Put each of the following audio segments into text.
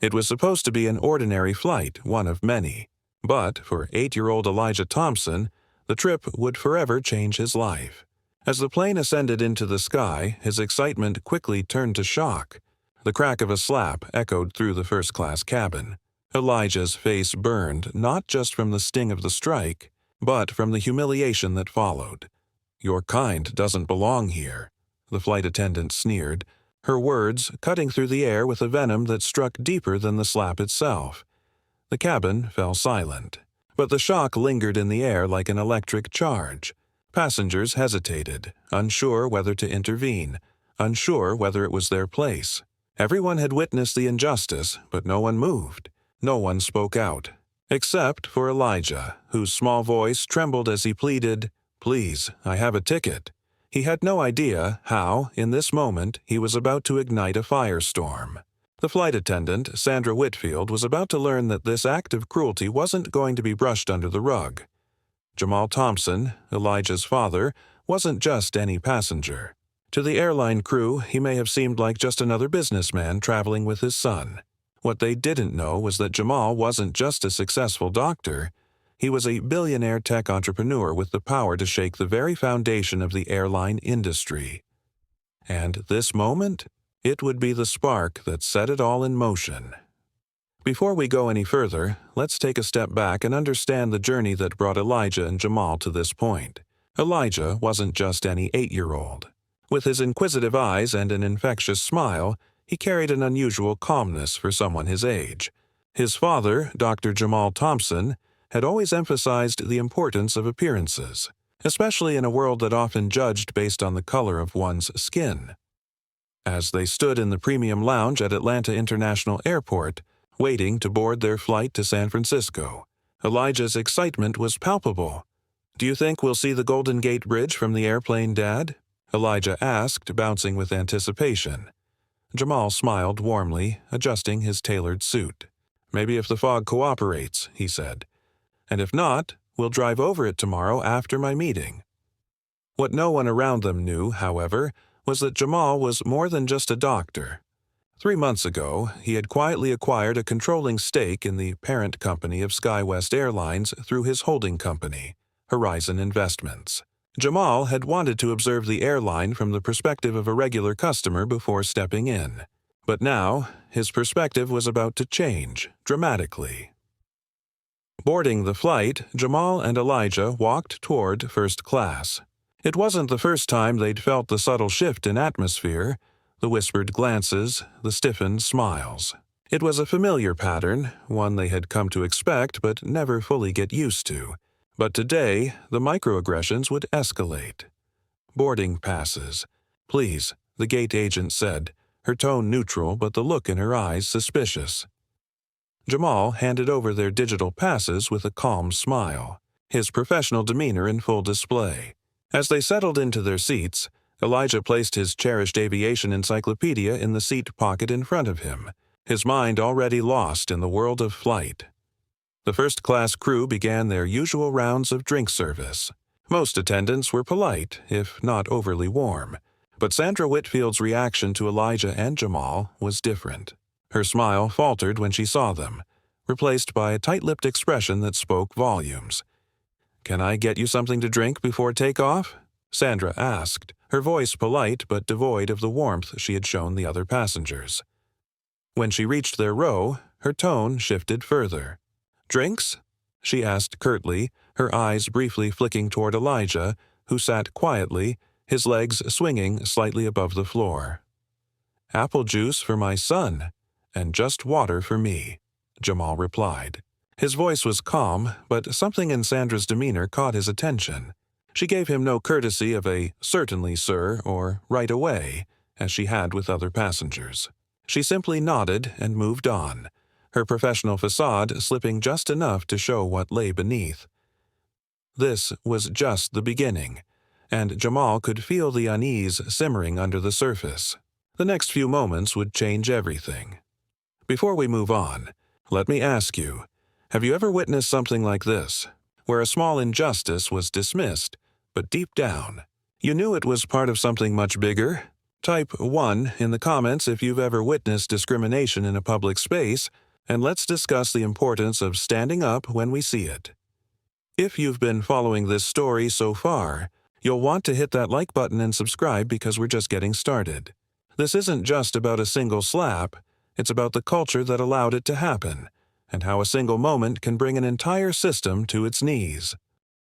It was supposed to be an ordinary flight, one of many. But for 8-year-old Elijah Thompson, the trip would forever change his life. As the plane ascended into the sky, his excitement quickly turned to shock. The crack of a slap echoed through the first-class cabin. Elijah's face burned, not just from the sting of the strike, but from the humiliation that followed. "Your kind doesn't belong here," the flight attendant sneered, her words cutting through the air with a venom that struck deeper than the slap itself. The cabin fell silent, but the shock lingered in the air like an electric charge. Passengers hesitated, unsure whether to intervene, unsure whether it was their place. Everyone had witnessed the injustice, but no one moved. No one spoke out, except for Elijah, whose small voice trembled as he pleaded, "Please, I have a ticket." He had no idea how, in this moment, he was about to ignite a firestorm. The flight attendant, Sandra Whitfield, was about to learn that this act of cruelty wasn't going to be brushed under the rug. Jamal Thompson, Elijah's father, wasn't just any passenger. To the airline crew, he may have seemed like just another businessman traveling with his son. What they didn't know was that Jamal wasn't just a successful doctor. He was a billionaire tech entrepreneur with the power to shake the very foundation of the airline industry. And this moment, it would be the spark that set it all in motion. Before we go any further, let's take a step back and understand the journey that brought Elijah and Jamal to this point. Elijah wasn't just any 8-year-old. With his inquisitive eyes and an infectious smile, he carried an unusual calmness for someone his age. His father, Dr. Jamal Thompson, had always emphasized the importance of appearances, especially in a world that often judged based on the color of one's skin. As they stood in the premium lounge at Atlanta International Airport, waiting to board their flight to San Francisco, Elijah's excitement was palpable. "Do you think we'll see the Golden Gate Bridge from the airplane, Dad?" Elijah asked, bouncing with anticipation. Jamal smiled warmly, adjusting his tailored suit. "Maybe if the fog cooperates," he said. "And if not, we'll drive over it tomorrow after my meeting." What no one around them knew, however, was that Jamal was more than just a doctor. 3 months ago, he had quietly acquired a controlling stake in the parent company of SkyWest Airlines through his holding company, Horizon Investments. Jamal had wanted to observe the airline from the perspective of a regular customer before stepping in. But now, his perspective was about to change, dramatically. Boarding the flight, Jamal and Elijah walked toward first class. It wasn't the first time they'd felt the subtle shift in atmosphere, the whispered glances, the stiffened smiles. It was a familiar pattern, one they had come to expect but never fully get used to. But today, the microaggressions would escalate. "Boarding passes. Please," the gate agent said, her tone neutral but the look in her eyes suspicious. Jamal handed over their digital passes with a calm smile, his professional demeanor in full display. As they settled into their seats, Elijah placed his cherished aviation encyclopedia in the seat pocket in front of him, his mind already lost in the world of flight. The first-class crew began their usual rounds of drink service. Most attendants were polite, if not overly warm, but Sandra Whitfield's reaction to Elijah and Jamal was different. Her smile faltered when she saw them, replaced by a tight-lipped expression that spoke volumes. "Can I get you something to drink before takeoff?" Sandra asked, her voice polite but devoid of the warmth she had shown the other passengers. When she reached their row, her tone shifted further. "Drinks?" she asked curtly, her eyes briefly flicking toward Elijah, who sat quietly, his legs swinging slightly above the floor. "Apple juice for my son, and just water for me," Jamal replied. His voice was calm, but something in Sandra's demeanor caught his attention. She gave him no courtesy of a "certainly, sir," or "right away," as she had with other passengers. She simply nodded and moved on, her professional facade slipping just enough to show what lay beneath. This was just the beginning, and Jamal could feel the unease simmering under the surface. The next few moments would change everything. Before we move on, let me ask you, have you ever witnessed something like this, where a small injustice was dismissed, but deep down, you knew it was part of something much bigger? Type 1 in the comments if you've ever witnessed discrimination in a public space, and let's discuss the importance of standing up when we see it. If you've been following this story so far, you'll want to hit that like button and subscribe because we're just getting started. This isn't just about a single slap, it's about the culture that allowed it to happen, and how a single moment can bring an entire system to its knees.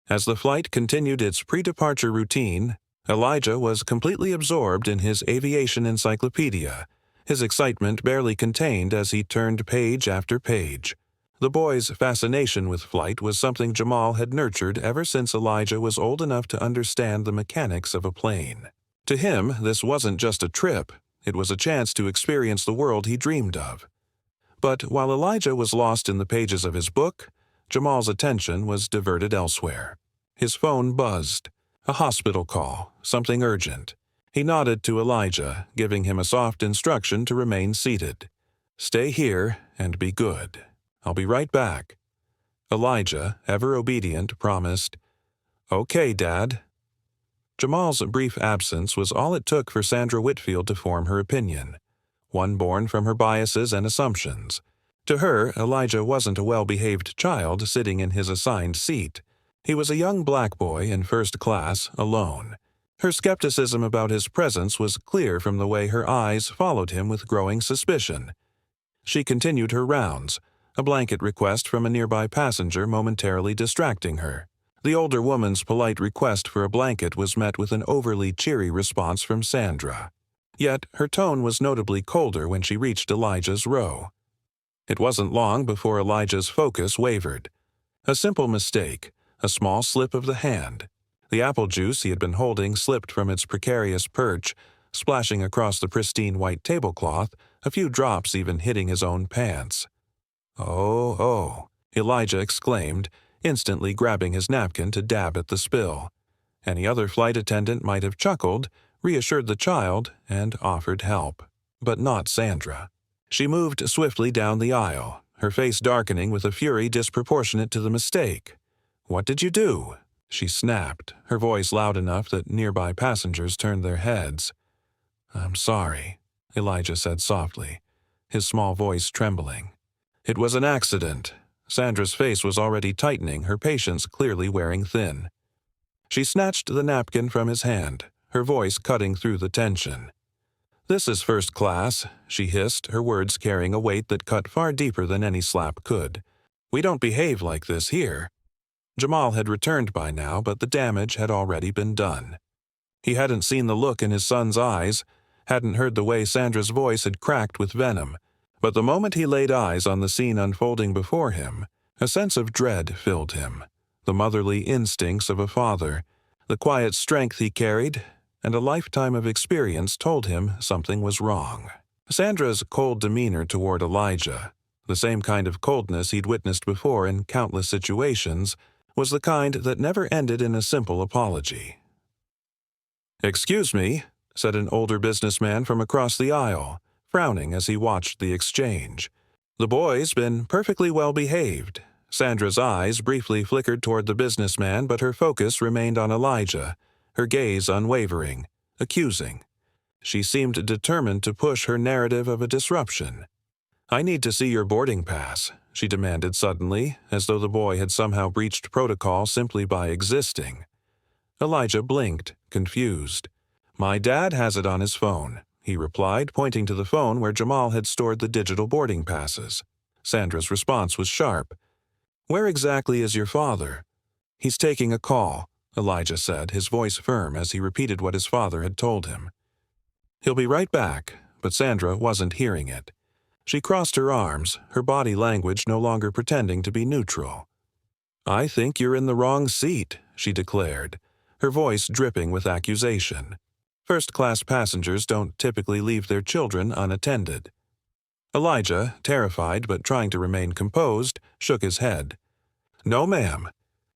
As the flight continued its pre-departure routine, Elijah was completely absorbed in his aviation encyclopedia, his excitement barely contained as he turned page after page. The boy's fascination with flight was something Jamal had nurtured ever since Elijah was old enough to understand the mechanics of a plane. To him, this wasn't just a trip, it was a chance to experience the world he dreamed of. But while Elijah was lost in the pages of his book, Jamal's attention was diverted elsewhere. His phone buzzed. A hospital call, something urgent. He nodded to Elijah, giving him a soft instruction to remain seated. "Stay here and be good. I'll be right back." Elijah, ever obedient, promised, "Okay, Dad." Jamal's brief absence was all it took for Sandra Whitfield to form her opinion, one born from her biases and assumptions. To her, Elijah wasn't a well-behaved child sitting in his assigned seat. He was a young black boy in first class, alone. Her skepticism about his presence was clear from the way her eyes followed him with growing suspicion. She continued her rounds, a blanket request from a nearby passenger momentarily distracting her. The older woman's polite request for a blanket was met with an overly cheery response from Sandra. Yet her tone was notably colder when she reached Elijah's row. It wasn't long before Elijah's focus wavered. A simple mistake, a small slip of the hand. The apple juice he had been holding slipped from its precarious perch, splashing across the pristine white tablecloth, a few drops even hitting his own pants. Oh, Elijah exclaimed, instantly grabbing his napkin to dab at the spill. Any other flight attendant might have chuckled, reassured the child, and offered help. But not Sandra. She moved swiftly down the aisle, her face darkening with a fury disproportionate to the mistake. "What did you do?" she snapped, her voice loud enough that nearby passengers turned their heads. "I'm sorry," Elijah said softly, his small voice trembling. "It was an accident." Sandra's face was already tightening, her patience clearly wearing thin. She snatched the napkin from his hand, her voice cutting through the tension. "This is first class," she hissed, her words carrying a weight that cut far deeper than any slap could. "We don't behave like this here." Jamal had returned by now, but the damage had already been done. He hadn't seen the look in his son's eyes, hadn't heard the way Sandra's voice had cracked with venom, but the moment he laid eyes on the scene unfolding before him, a sense of dread filled him, the motherly instincts of a father, the quiet strength he carried, and a lifetime of experience told him something was wrong. Sandra's cold demeanor toward Elijah, the same kind of coldness he'd witnessed before in countless situations, was the kind that never ended in a simple apology. "Excuse me," said an older businessman from across the aisle, frowning as he watched the exchange. "The boy's been perfectly well behaved." Sandra's eyes briefly flickered toward the businessman, but her focus remained on Elijah, her gaze unwavering, accusing. She seemed determined to push her narrative of a disruption. "I need to see your boarding pass," she demanded suddenly, as though the boy had somehow breached protocol simply by existing. Elijah blinked, confused. "My dad has it on his phone," he replied, pointing to the phone where Jamal had stored the digital boarding passes. Sandra's response was sharp. "Where exactly is your father?" "He's taking a call," Elijah said, his voice firm as he repeated what his father had told him. "He'll be right back," but Sandra wasn't hearing it. She crossed her arms, her body language no longer pretending to be neutral. "I think you're in the wrong seat," she declared, her voice dripping with accusation. First-class passengers don't typically leave their children unattended. Elijah, terrified but trying to remain composed, shook his head. "No, ma'am.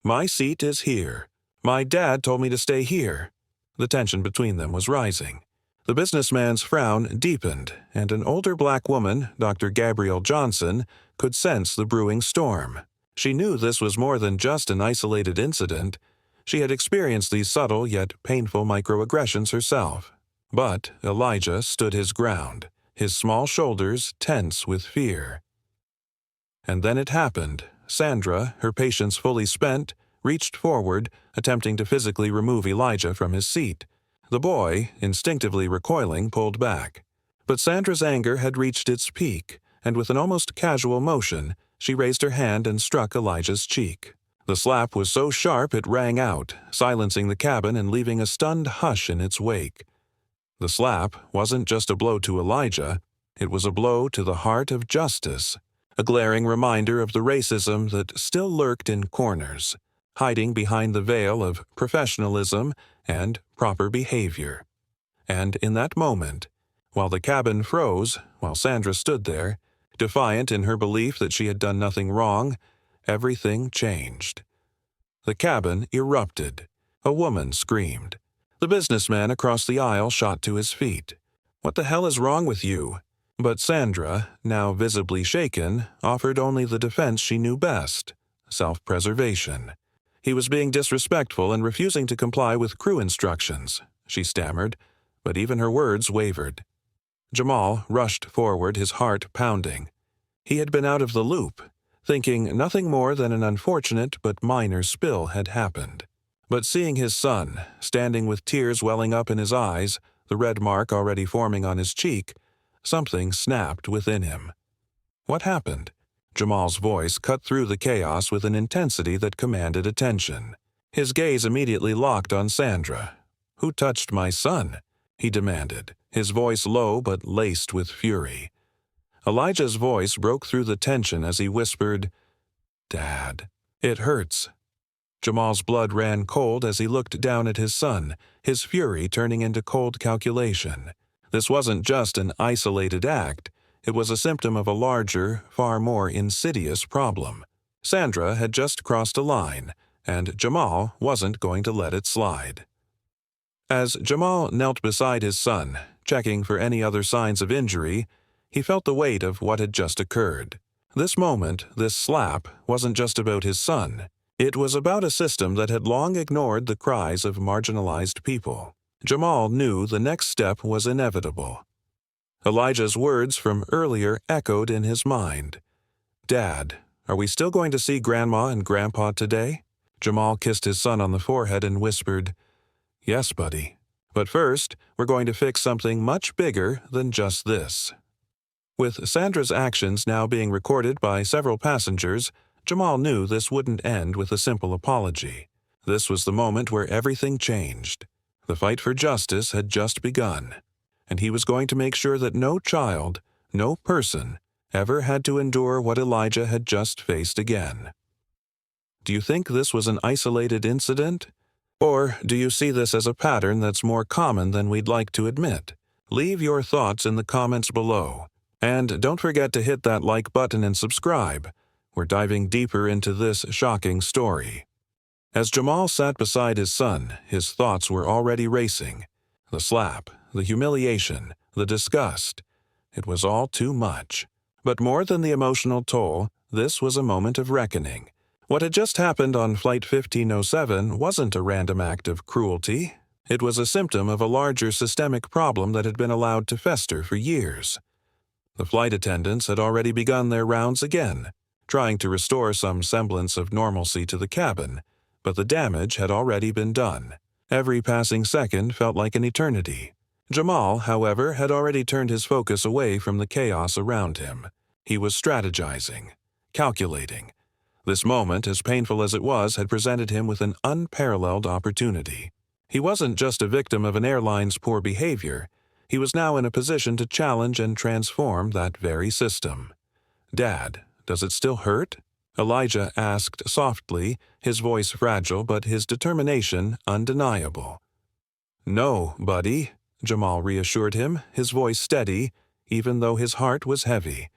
My seat is here. My dad told me to stay here." The tension between them was rising. The businessman's frown deepened, and an older black woman, Dr. Gabrielle Johnson, could sense the brewing storm. She knew this was more than just an isolated incident. She had experienced these subtle yet painful microaggressions herself. But Elijah stood his ground, his small shoulders tense with fear. And then it happened. Sandra, her patience fully spent, reached forward, attempting to physically remove Elijah from his seat. The boy, instinctively recoiling, pulled back. But Sandra's anger had reached its peak, and with an almost casual motion, she raised her hand and struck Elijah's cheek. The slap was so sharp it rang out, silencing the cabin and leaving a stunned hush in its wake. The slap wasn't just a blow to Elijah, it was a blow to the heart of justice, a glaring reminder of the racism that still lurked in corners, hiding behind the veil of professionalism and proper behavior. And in that moment, while the cabin froze, while Sandra stood there, defiant in her belief that she had done nothing wrong, everything changed. The cabin erupted. A woman screamed. The businessman across the aisle shot to his feet. "What the hell is wrong with you?" But Sandra, now visibly shaken, offered only the defense she knew best: self-preservation. "He was being disrespectful and refusing to comply with crew instructions," she stammered, but even her words wavered. Jamal rushed forward, his heart pounding. He had been out of the loop, thinking nothing more than an unfortunate but minor spill had happened. But seeing his son, standing with tears welling up in his eyes, the red mark already forming on his cheek, something snapped within him. What happened? Jamal's voice cut through the chaos with an intensity that commanded attention. His gaze immediately locked on Sandra. "Who touched my son?" he demanded, his voice low but laced with fury. Elijah's voice broke through the tension as he whispered, "Dad, it hurts." Jamal's blood ran cold as he looked down at his son, his fury turning into cold calculation. This wasn't just an isolated act, it was a symptom of a larger, far more insidious problem. Sandra had just crossed a line, and Jamal wasn't going to let it slide. As Jamal knelt beside his son, checking for any other signs of injury, he felt the weight of what had just occurred. This moment, this slap, wasn't just about his son. It was about a system that had long ignored the cries of marginalized people. Jamal knew the next step was inevitable. Elijah's words from earlier echoed in his mind. "Dad, are we still going to see Grandma and Grandpa today?" Jamal kissed his son on the forehead and whispered, "Yes, buddy. But first, we're going to fix something much bigger than just this." With Sandra's actions now being recorded by several passengers, Jamal knew this wouldn't end with a simple apology. This was the moment where everything changed. The fight for justice had just begun, and he was going to make sure that no child, no person, ever had to endure what Elijah had just faced again. Do you think this was an isolated incident? Or do you see this as a pattern that's more common than we'd like to admit? Leave your thoughts in the comments below. And don't forget to hit that like button and subscribe. We're diving deeper into this shocking story. As Jamal sat beside his son, his thoughts were already racing. The slap, the humiliation, the disgust. It was all too much. But more than the emotional toll, this was a moment of reckoning. What had just happened on Flight 1507 wasn't a random act of cruelty. It was a symptom of a larger systemic problem that had been allowed to fester for years. The flight attendants had already begun their rounds again, trying to restore some semblance of normalcy to the cabin, but the damage had already been done. Every passing second felt like an eternity. Jamal, however, had already turned his focus away from the chaos around him. He was strategizing, calculating. This moment, as painful as it was, had presented him with an unparalleled opportunity. He wasn't just a victim of an airline's poor behavior. He was now in a position to challenge and transform that very system. "Dad, does it still hurt?" Elijah asked softly, his voice fragile but his determination undeniable. "No, buddy," Jamal reassured him, his voice steady, even though his heart was heavy.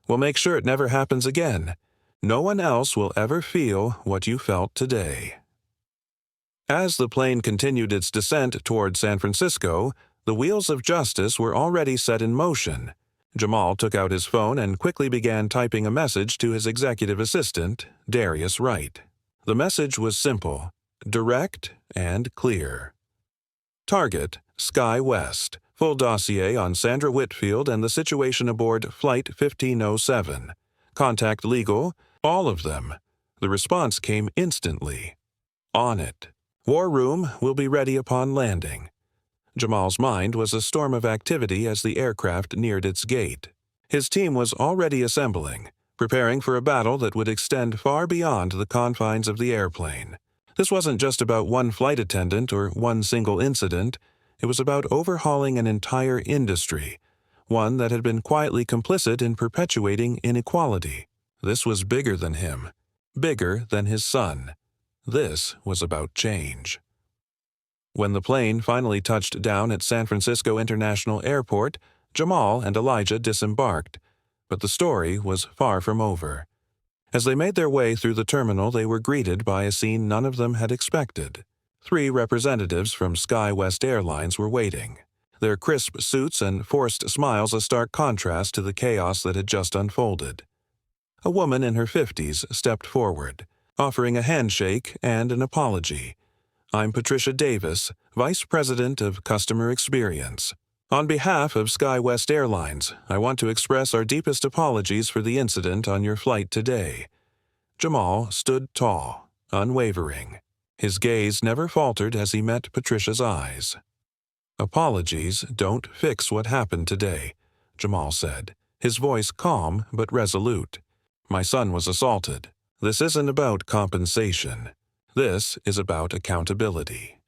"We'll make sure it never happens again. No one else will ever feel what you felt today." As the plane continued its descent toward San Francisco, the wheels of justice were already set in motion. Jamal took out his phone and quickly began typing a message to his executive assistant, Darius Wright. The message was simple, direct, and clear. Target, Sky West, full dossier on Sandra Whitfield and the situation aboard Flight 1507. Contact legal, all of them. The response came instantly. On it. War room will be ready upon landing. Jamal's mind was a storm of activity as the aircraft neared its gate. His team was already assembling, preparing for a battle that would extend far beyond the confines of the airplane. This wasn't just about one flight attendant or one single incident. It was about overhauling an entire industry, one that had been quietly complicit in perpetuating inequality. This was bigger than him, bigger than his son. This was about change. When the plane finally touched down at San Francisco International Airport, Jamal and Elijah disembarked, but the story was far from over. As they made their way through the terminal, they were greeted by a scene none of them had expected. 3 representatives from Sky West Airlines were waiting, their crisp suits and forced smiles a stark contrast to the chaos that had just unfolded. A woman in her 50s stepped forward, offering a handshake and an apology. "I'm Patricia Davis, Vice President of Customer Experience. On behalf of Sky West Airlines, I want to express our deepest apologies for the incident on your flight today." Jamal stood tall, unwavering. His gaze never faltered as he met Patricia's eyes. "Apologies don't fix what happened today," Jamal said, his voice calm but resolute. "My son was assaulted. This isn't about compensation. This is about accountability."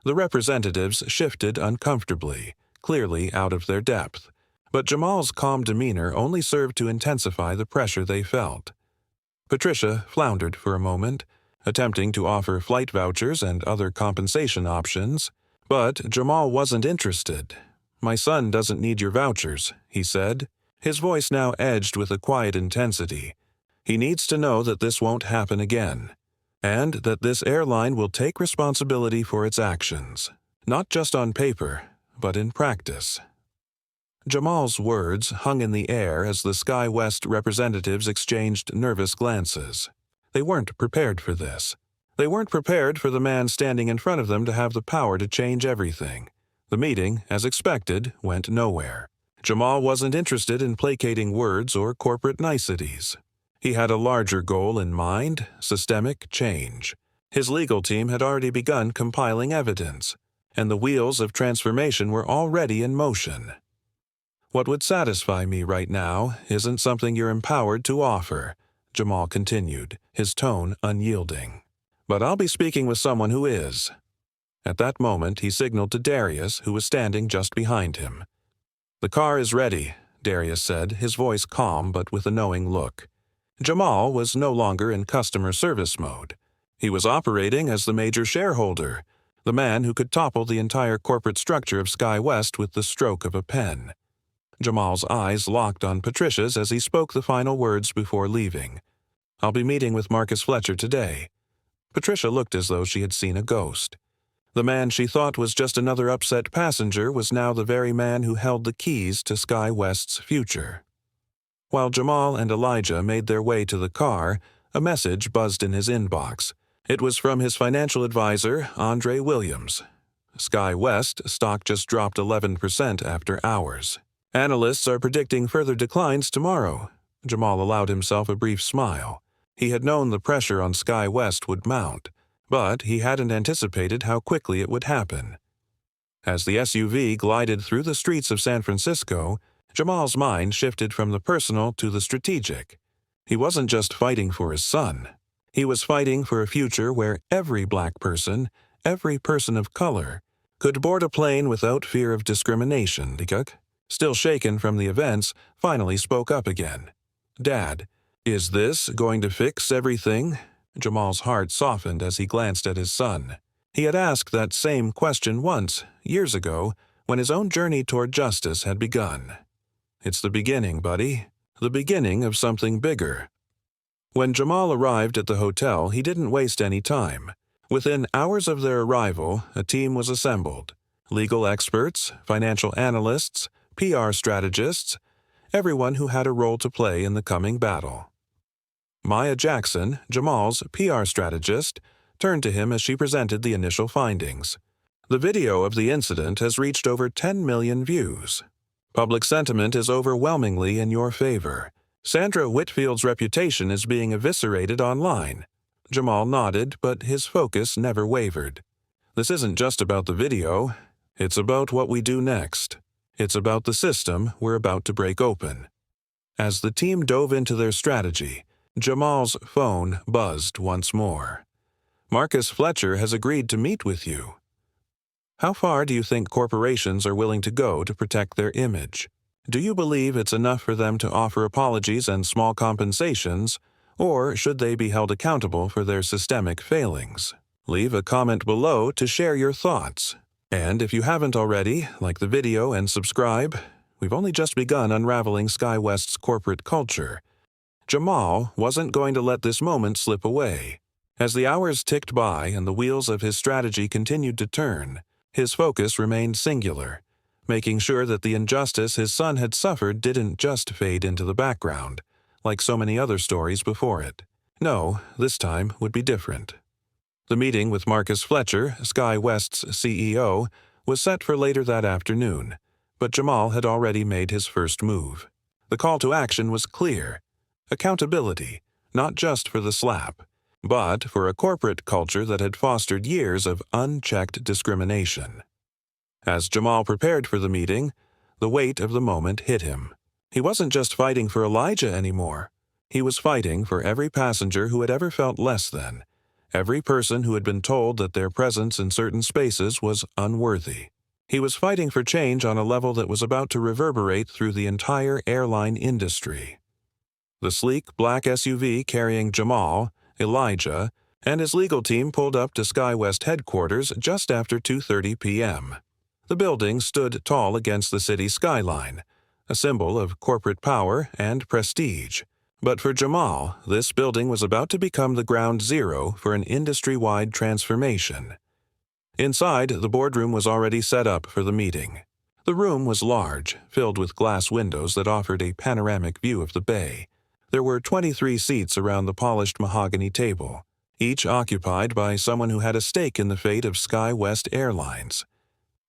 The representatives shifted uncomfortably, clearly out of their depth, but Jamal's calm demeanor only served to intensify the pressure they felt. Patricia floundered for a moment, attempting to offer flight vouchers and other compensation options, but Jamal wasn't interested. "My son doesn't need your vouchers," he said, his voice now edged with a quiet intensity. "He needs to know that this won't happen again, and that this airline will take responsibility for its actions, not just on paper, but in practice." Jamal's words hung in the air as the Sky West representatives exchanged nervous glances. They weren't prepared for this. They weren't prepared for the man standing in front of them to have the power to change everything. The meeting, as expected, went nowhere. Jamal wasn't interested in placating words or corporate niceties. He had a larger goal in mind: systemic change. His legal team had already begun compiling evidence, and the wheels of transformation were already in motion. "What would satisfy me right now isn't something you're empowered to offer," Jamal continued, his tone unyielding. "But I'll be speaking with someone who is." At that moment, he signaled to Darius, who was standing just behind him. "The car is ready," Darius said, his voice calm but with a knowing look. Jamal was no longer in customer service mode. He was operating as the major shareholder, the man who could topple the entire corporate structure of Sky West with the stroke of a pen. Jamal's eyes locked on Patricia's as he spoke the final words before leaving. "I'll be meeting with Marcus Fletcher today." Patricia looked as though she had seen a ghost. The man she thought was just another upset passenger was now the very man who held the keys to Sky West's future. While Jamal and Elijah made their way to the car, a message buzzed in his inbox. It was from his financial advisor, Andre Williams. Sky West stock just dropped 11% after hours. "Analysts are predicting further declines tomorrow." Jamal allowed himself a brief smile. He had known the pressure on Sky West would mount, but he hadn't anticipated how quickly it would happen. As the SUV glided through the streets of San Francisco, Jamal's mind shifted from the personal to the strategic. He wasn't just fighting for his son. He was fighting for a future where every black person, every person of color, could board a plane without fear of discrimination. Dikuk, still shaken from the events, finally spoke up again. "Dad, is this going to fix everything?" Jamal's heart softened as he glanced at his son. He had asked that same question once, years ago, when his own journey toward justice had begun. "It's the beginning, buddy. The beginning of something bigger." When Jamal arrived at the hotel, he didn't waste any time. Within hours of their arrival, a team was assembled. Legal experts, financial analysts, PR strategists, everyone who had a role to play in the coming battle. Maya Jackson, Jamal's PR strategist, turned to him as she presented the initial findings. The video of the incident has reached over 10 million views. Public sentiment is overwhelmingly in your favor. Sandra Whitfield's reputation is being eviscerated online. Jamal nodded, but his focus never wavered. This isn't just about the video. It's about what we do next. It's about the system we're about to break open. As the team dove into their strategy, Jamal's phone buzzed once more. Marcus Fletcher has agreed to meet with you. How far do you think corporations are willing to go to protect their image? Do you believe it's enough for them to offer apologies and small compensations, or should they be held accountable for their systemic failings? Leave a comment below to share your thoughts. And if you haven't already, like the video and subscribe. We've only just begun unraveling SkyWest's corporate culture. Jamal wasn't going to let this moment slip away. As the hours ticked by and the wheels of his strategy continued to turn, his focus remained singular, making sure that the injustice his son had suffered didn't just fade into the background, like so many other stories before it. No, this time would be different. The meeting with Marcus Fletcher, SkyWest's CEO, was set for later that afternoon, but Jamal had already made his first move. The call to action was clear. Accountability, not just for the slap, but for a corporate culture that had fostered years of unchecked discrimination. As Jamal prepared for the meeting, the weight of the moment hit him. He wasn't just fighting for Elijah anymore. He was fighting for every passenger who had ever felt less than, every person who had been told that their presence in certain spaces was unworthy. He was fighting for change on a level that was about to reverberate through the entire airline industry. The sleek black SUV carrying Jamal, Elijah, and his legal team pulled up to SkyWest headquarters just after 2:30 p.m. The building stood tall against the city skyline, a symbol of corporate power and prestige. But for Jamal, this building was about to become the ground zero for an industry-wide transformation. Inside, the boardroom was already set up for the meeting. The room was large, filled with glass windows that offered a panoramic view of the bay. There were 23 seats around the polished mahogany table, each occupied by someone who had a stake in the fate of SkyWest Airlines.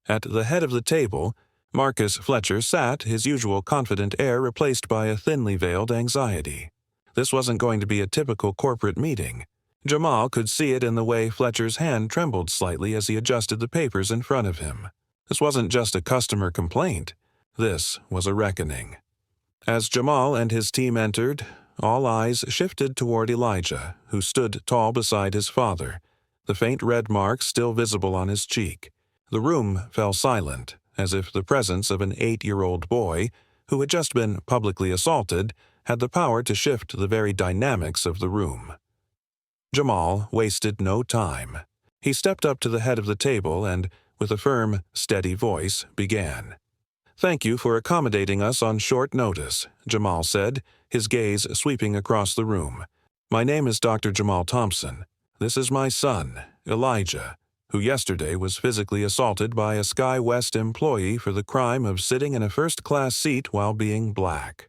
At the head of the table, Marcus Fletcher sat, his usual confident air replaced by a thinly veiled anxiety. This wasn't going to be a typical corporate meeting. Jamal could see it in the way Fletcher's hand trembled slightly as he adjusted the papers in front of him. This wasn't just a customer complaint. This was a reckoning. As Jamal and his team entered, all eyes shifted toward Elijah, who stood tall beside his father, the faint red mark still visible on his cheek. The room fell silent, as if the presence of an 8-year-old boy, who had just been publicly assaulted, had the power to shift the very dynamics of the room. Jamal wasted no time. He stepped up to the head of the table and, with a firm, steady voice, began. "Thank you for accommodating us on short notice," Jamal said, his gaze sweeping across the room. "My name is Dr. Jamal Thompson. This is my son, Elijah, who yesterday was physically assaulted by a SkyWest employee for the crime of sitting in a first-class seat while being black."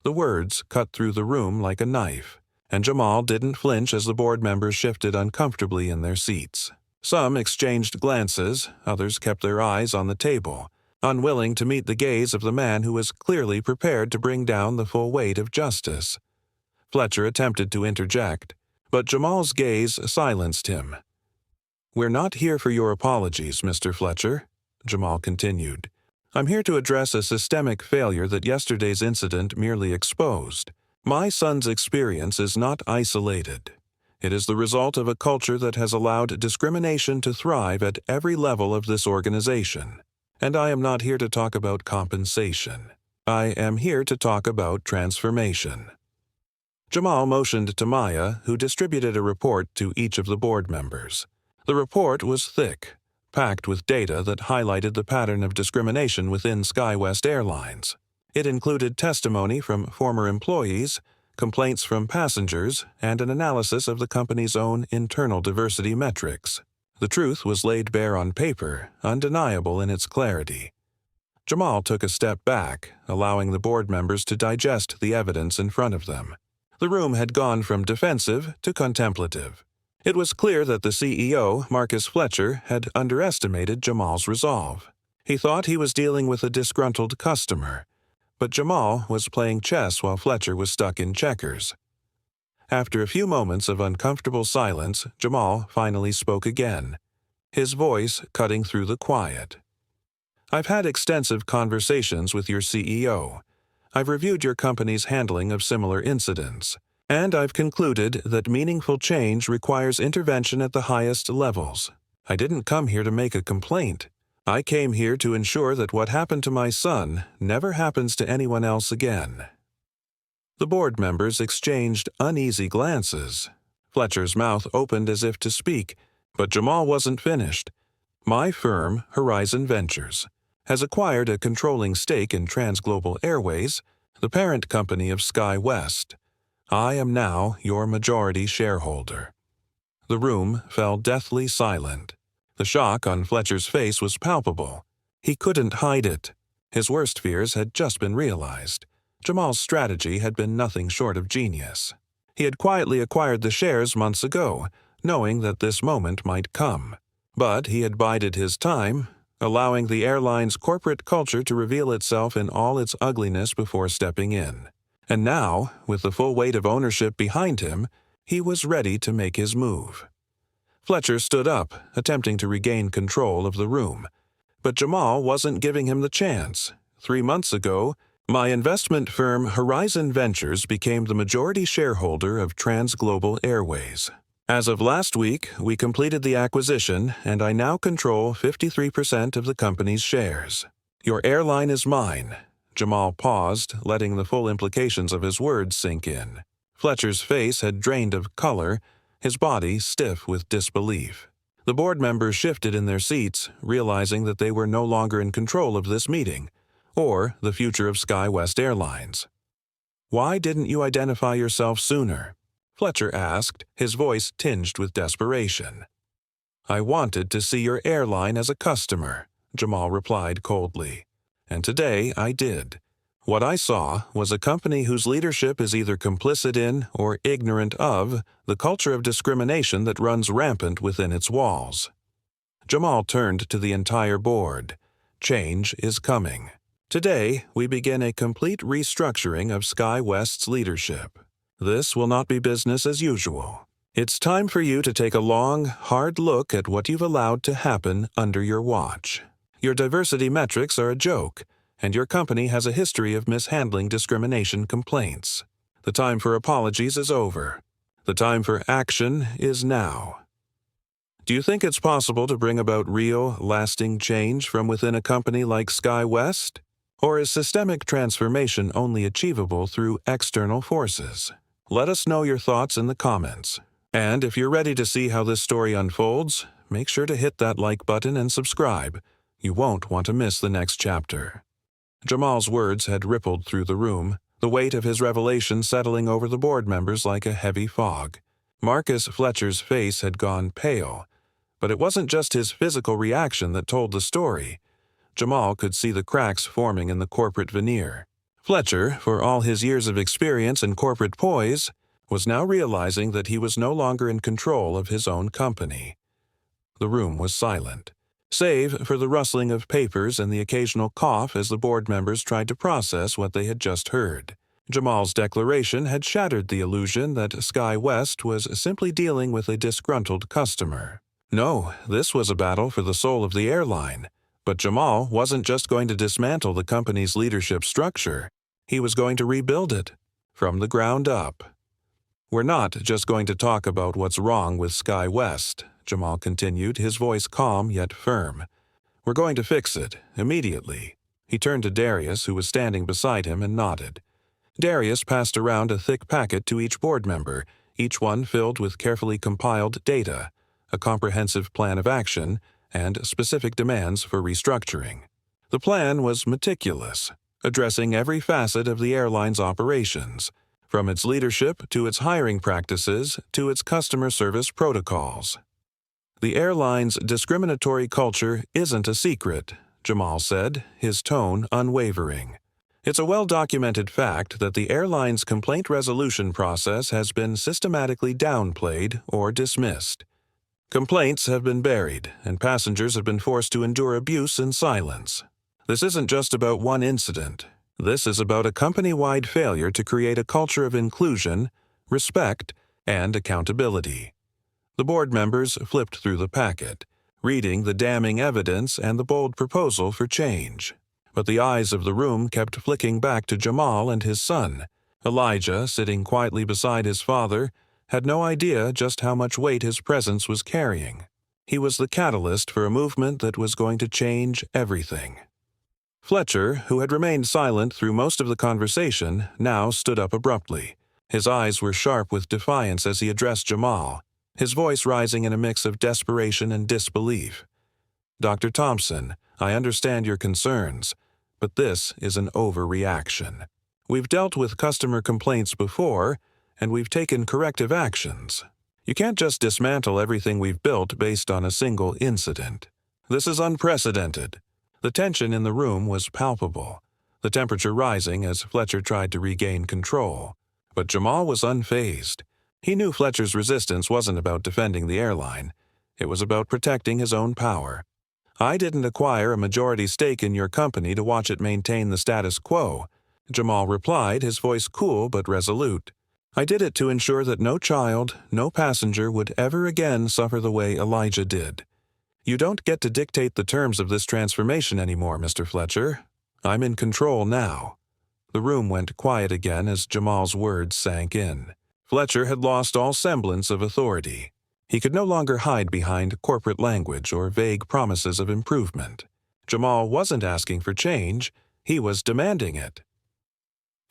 The words cut through the room like a knife, and Jamal didn't flinch as the board members shifted uncomfortably in their seats. Some exchanged glances, others kept their eyes on the table, unwilling to meet the gaze of the man who was clearly prepared to bring down the full weight of justice. Fletcher attempted to interject, but Jamal's gaze silenced him. "We're not here for your apologies, Mr. Fletcher," Jamal continued. "I'm here to address a systemic failure that yesterday's incident merely exposed. My son's experience is not isolated. It is the result of a culture that has allowed discrimination to thrive at every level of this organization. And I am not here to talk about compensation. I am here to talk about transformation." Jamal motioned to Maya, who distributed a report to each of the board members. The report was thick, packed with data that highlighted the pattern of discrimination within SkyWest Airlines. It included testimony from former employees, complaints from passengers, and an analysis of the company's own internal diversity metrics. The truth was laid bare on paper, undeniable in its clarity. Jamal took a step back, allowing the board members to digest the evidence in front of them. The room had gone from defensive to contemplative. It was clear that the CEO, Marcus Fletcher, had underestimated Jamal's resolve. He thought he was dealing with a disgruntled customer, but Jamal was playing chess while Fletcher was stuck in checkers. After a few moments of uncomfortable silence, Jamal finally spoke again, his voice cutting through the quiet. "I've had extensive conversations with your CEO. I've reviewed your company's handling of similar incidents, and I've concluded that meaningful change requires intervention at the highest levels. I didn't come here to make a complaint. I came here to ensure that what happened to my son never happens to anyone else again." The board members exchanged uneasy glances. Fletcher's mouth opened as if to speak, but Jamal wasn't finished. "My firm, Horizon Ventures, has acquired a controlling stake in Transglobal Airways, the parent company of SkyWest. I am now your majority shareholder." The room fell deathly silent. The shock on Fletcher's face was palpable. He couldn't hide it. His worst fears had just been realized. Jamal's strategy had been nothing short of genius. He had quietly acquired the shares months ago, knowing that this moment might come. But he had bided his time, allowing the airline's corporate culture to reveal itself in all its ugliness before stepping in. And now, with the full weight of ownership behind him, he was ready to make his move. Fletcher stood up, attempting to regain control of the room. But Jamal wasn't giving him the chance. 3 months ago, my investment firm Horizon Ventures became the majority shareholder of Transglobal Airways. As of last week, we completed the acquisition, and I now control 53% of the company's shares. Your airline is mine. Jamal paused, letting the full implications of his words sink in. Fletcher's face had drained of color, his body stiff with disbelief. The board members shifted in their seats, realizing that they were no longer in control of this meeting, or the future of SkyWest Airlines. "Why didn't you identify yourself sooner?" Fletcher asked, his voice tinged with desperation. "I wanted to see your airline as a customer," Jamal replied coldly. "And today I did. What I saw was a company whose leadership is either complicit in or ignorant of the culture of discrimination that runs rampant within its walls." Jamal turned to the entire board. "Change is coming. Today, we begin a complete restructuring of SkyWest's leadership. This will not be business as usual. It's time for you to take a long, hard look at what you've allowed to happen under your watch. Your diversity metrics are a joke, and your company has a history of mishandling discrimination complaints. The time for apologies is over. The time for action is now. Do you think it's possible to bring about real, lasting change from within a company like SkyWest? Or is systemic transformation only achievable through external forces? Let us know your thoughts in the comments. And if you're ready to see how this story unfolds, make sure to hit that like button and subscribe. You won't want to miss the next chapter. Jamal's words had rippled through the room, the weight of his revelation settling over the board members like a heavy fog. Marcus Fletcher's face had gone pale, but it wasn't just his physical reaction that told the story. Jamal could see the cracks forming in the corporate veneer. Fletcher, for all his years of experience and corporate poise, was now realizing that he was no longer in control of his own company. The room was silent, save for the rustling of papers and the occasional cough as the board members tried to process what they had just heard. Jamal's declaration had shattered the illusion that SkyWest was simply dealing with a disgruntled customer. No, this was a battle for the soul of the airline. But Jamal wasn't just going to dismantle the company's leadership structure. He was going to rebuild it, from the ground up. "We're not just going to talk about what's wrong with SkyWest," Jamal continued, his voice calm yet firm. "We're going to fix it, immediately." He turned to Darius, who was standing beside him, and nodded. Darius passed around a thick packet to each board member, each one filled with carefully compiled data, a comprehensive plan of action, and specific demands for restructuring. The plan was meticulous, addressing every facet of the airline's operations, from its leadership to its hiring practices to its customer service protocols. "The airline's discriminatory culture isn't a secret," Jamal said, his tone unwavering. It's a well-documented fact that the airline's complaint resolution process has been systematically downplayed or dismissed. Complaints have been buried, and passengers have been forced to endure abuse in silence. This isn't just about one incident. This is about a company-wide failure to create a culture of inclusion, respect, and accountability. The board members flipped through the packet, reading the damning evidence and the bold proposal for change. But the eyes of the room kept flicking back to Jamal and his son. Elijah, sitting quietly beside his father, had no idea just how much weight his presence was carrying. He was the catalyst for a movement that was going to change everything. Fletcher, who had remained silent through most of the conversation, now stood up abruptly. His eyes were sharp with defiance as he addressed Jamal, his voice rising in a mix of desperation and disbelief. "Dr. Thompson, I understand your concerns, but this is an overreaction. We've dealt with customer complaints before, and we've taken corrective actions. You can't just dismantle everything we've built based on a single incident. This is unprecedented." The tension in the room was palpable, the temperature rising as Fletcher tried to regain control. But Jamal was unfazed. He knew Fletcher's resistance wasn't about defending the airline. It was about protecting his own power. "I didn't acquire a majority stake in your company to watch it maintain the status quo," Jamal replied, his voice cool but resolute. "I did it to ensure that no child, no passenger would ever again suffer the way Elijah did. You don't get to dictate the terms of this transformation anymore, Mr. Fletcher. I'm in control now." The room went quiet again as Jamal's words sank in. Fletcher had lost all semblance of authority. He could no longer hide behind corporate language or vague promises of improvement. Jamal wasn't asking for change, he was demanding it.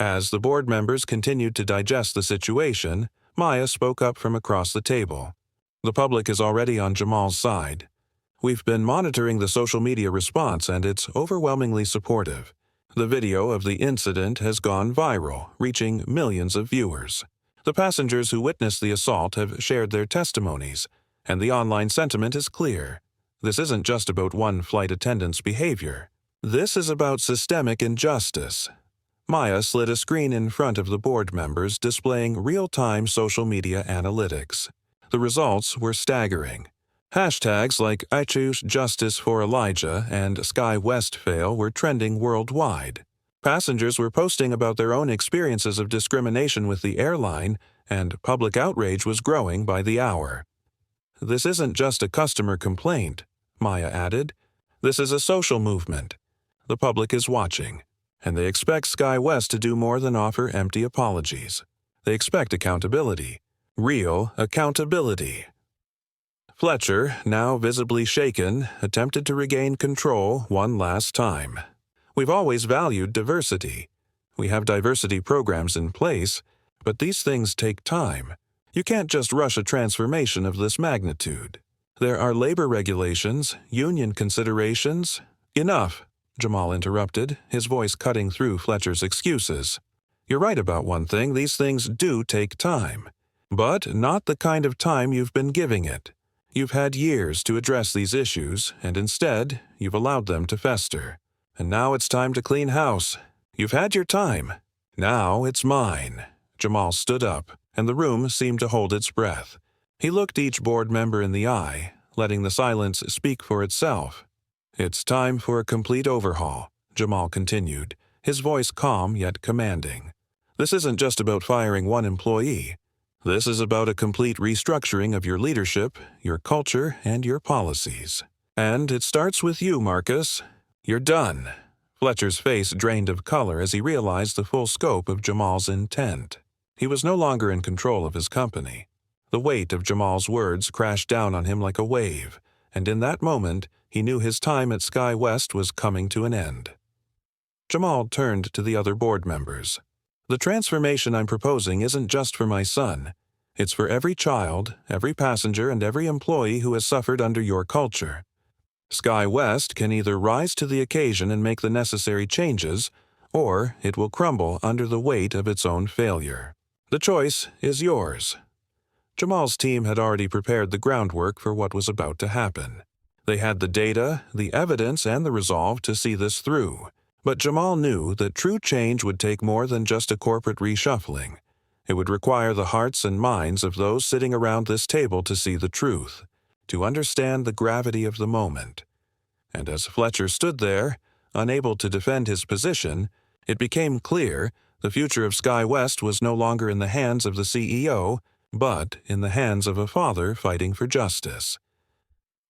As the board members continued to digest the situation, Maya spoke up from across the table. "The public is already on Jamal's side. We've been monitoring the social media response, and it's overwhelmingly supportive. The video of the incident has gone viral, reaching millions of viewers. The passengers who witnessed the assault have shared their testimonies, and the online sentiment is clear. This isn't just about one flight attendant's behavior. This is about systemic injustice." Maya slid a screen in front of the board members displaying real-time social media analytics. The results were staggering. Hashtags like "I choose justice for Elijah" and "SkyWest fail" were trending worldwide. Passengers were posting about their own experiences of discrimination with the airline, and public outrage was growing by the hour. "This isn't just a customer complaint," Maya added. "This is a social movement. The public is watching, and they expect SkyWest to do more than offer empty apologies. They expect accountability. Real accountability." Fletcher, now visibly shaken, attempted to regain control one last time. "We've always valued diversity. We have diversity programs in place, but these things take time. You can't just rush a transformation of this magnitude. There are labor regulations, union considerations." "Enough," Jamal interrupted, his voice cutting through Fletcher's excuses. "You're right about one thing, these things do take time. But not the kind of time you've been giving it. You've had years to address these issues, and instead, you've allowed them to fester. And now it's time to clean house. You've had your time. Now it's mine." Jamal stood up, and the room seemed to hold its breath. He looked each board member in the eye, letting the silence speak for itself. "It's time for a complete overhaul," Jamal continued, his voice calm yet commanding. "This isn't just about firing one employee. This is about a complete restructuring of your leadership, your culture, and your policies. And it starts with you, Marcus. You're done." Fletcher's face drained of color as he realized the full scope of Jamal's intent. He was no longer in control of his company. The weight of Jamal's words crashed down on him like a wave, and in that moment, he knew his time at SkyWest was coming to an end. Jamal turned to the other board members. "The transformation I'm proposing isn't just for my son. It's for every child, every passenger, and every employee who has suffered under your culture. SkyWest can either rise to the occasion and make the necessary changes, or it will crumble under the weight of its own failure. The choice is yours." Jamal's team had already prepared the groundwork for what was about to happen. They had the data, the evidence, and the resolve to see this through. But Jamal knew that true change would take more than just a corporate reshuffling. It would require the hearts and minds of those sitting around this table to see the truth, to understand the gravity of the moment. And as Fletcher stood there, unable to defend his position, it became clear the future of Sky West was no longer in the hands of the CEO, but in the hands of a father fighting for justice.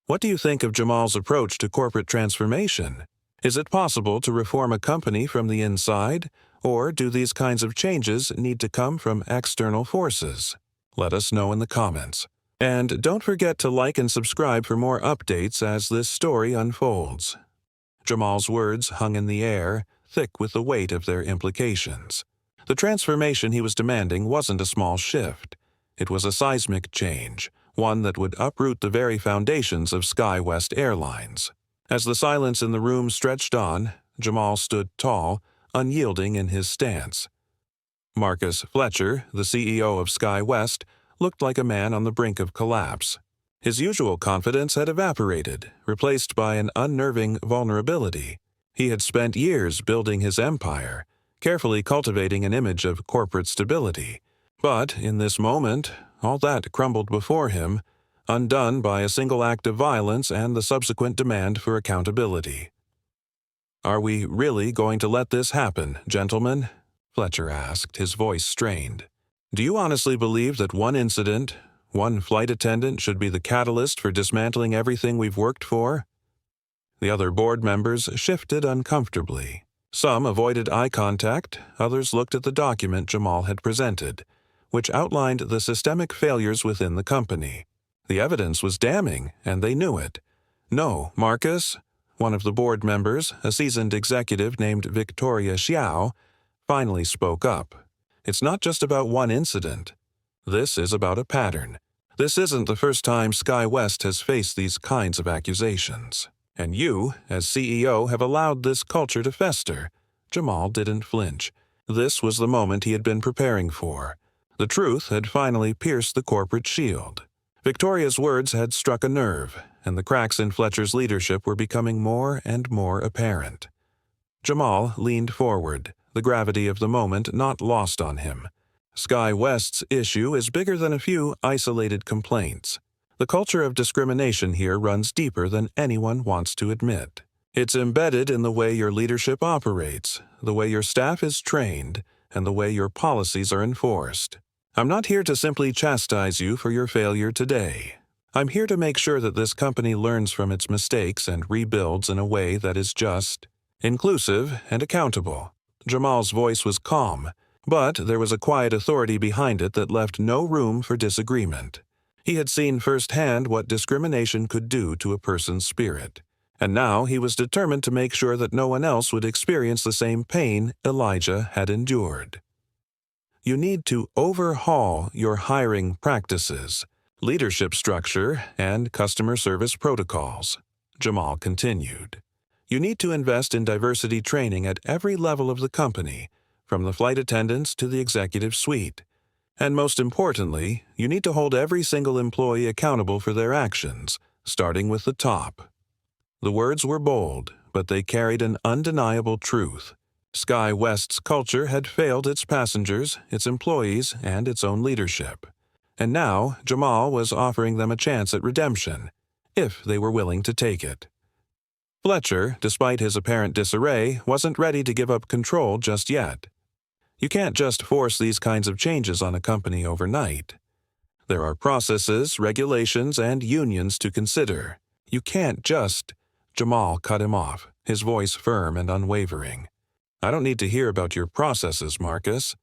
What do you think of Jamal's approach to corporate transformation? Is it possible to reform a company from the inside, or do these kinds of changes need to come from external forces? Let us know in the comments. And don't forget to like and subscribe for more updates as this story unfolds. Jamal's words hung in the air, thick with the weight of their implications. The transformation he was demanding wasn't a small shift. It was a seismic change, one that would uproot the very foundations of Sky West Airlines. As the silence in the room stretched on, Jamal stood tall, unyielding in his stance. Marcus Fletcher, the CEO of Sky West, looked like a man on the brink of collapse. His usual confidence had evaporated, replaced by an unnerving vulnerability. He had spent years building his empire, carefully cultivating an image of corporate stability. But in this moment, all that crumbled before him, undone by a single act of violence and the subsequent demand for accountability. "Are we really going to let this happen, gentlemen?" Fletcher asked, his voice strained. "Do you honestly believe that one incident, one flight attendant, should be the catalyst for dismantling everything we've worked for?" The other board members shifted uncomfortably. Some avoided eye contact, others looked at the document Jamal had presented, which outlined the systemic failures within the company. The evidence was damning, and they knew it. "No, Marcus," one of the board members, a seasoned executive named Victoria Xiao, finally spoke up. "It's not just about one incident. This is about a pattern. This isn't the first time Sky West has faced these kinds of accusations. And you, as CEO, have allowed this culture to fester." Jamal didn't flinch. This was the moment he had been preparing for. The truth had finally pierced the corporate shield. Victoria's words had struck a nerve, and the cracks in Fletcher's leadership were becoming more and more apparent. Jamal leaned forward, the gravity of the moment not lost on him. Sky West's issue is bigger than a few isolated complaints. The culture of discrimination here runs deeper than anyone wants to admit. It's embedded in the way your leadership operates, the way your staff is trained, and the way your policies are enforced. I'm not here to simply chastise you for your failure today. I'm here to make sure that this company learns from its mistakes and rebuilds in a way that is just, inclusive, and accountable. Jamal's voice was calm, but there was a quiet authority behind it that left no room for disagreement. He had seen firsthand what discrimination could do to a person's spirit, and now he was determined to make sure that no one else would experience the same pain Elijah had endured. "You need to overhaul your hiring practices, leadership structure, and customer service protocols," Jamal continued. "You need to invest in diversity training at every level of the company, from the flight attendants to the executive suite. And most importantly, you need to hold every single employee accountable for their actions, starting with the top." The words were bold, but they carried an undeniable truth. Sky West's culture had failed its passengers, its employees, and its own leadership. And now Jamal was offering them a chance at redemption, if they were willing to take it. Fletcher, despite his apparent disarray, wasn't ready to give up control just yet. You can't just force these kinds of changes on a company overnight. There are processes, regulations, and unions to consider. You can't just— Jamal cut him off, his voice firm and unwavering. "I don't need to hear about your processes, Marcus.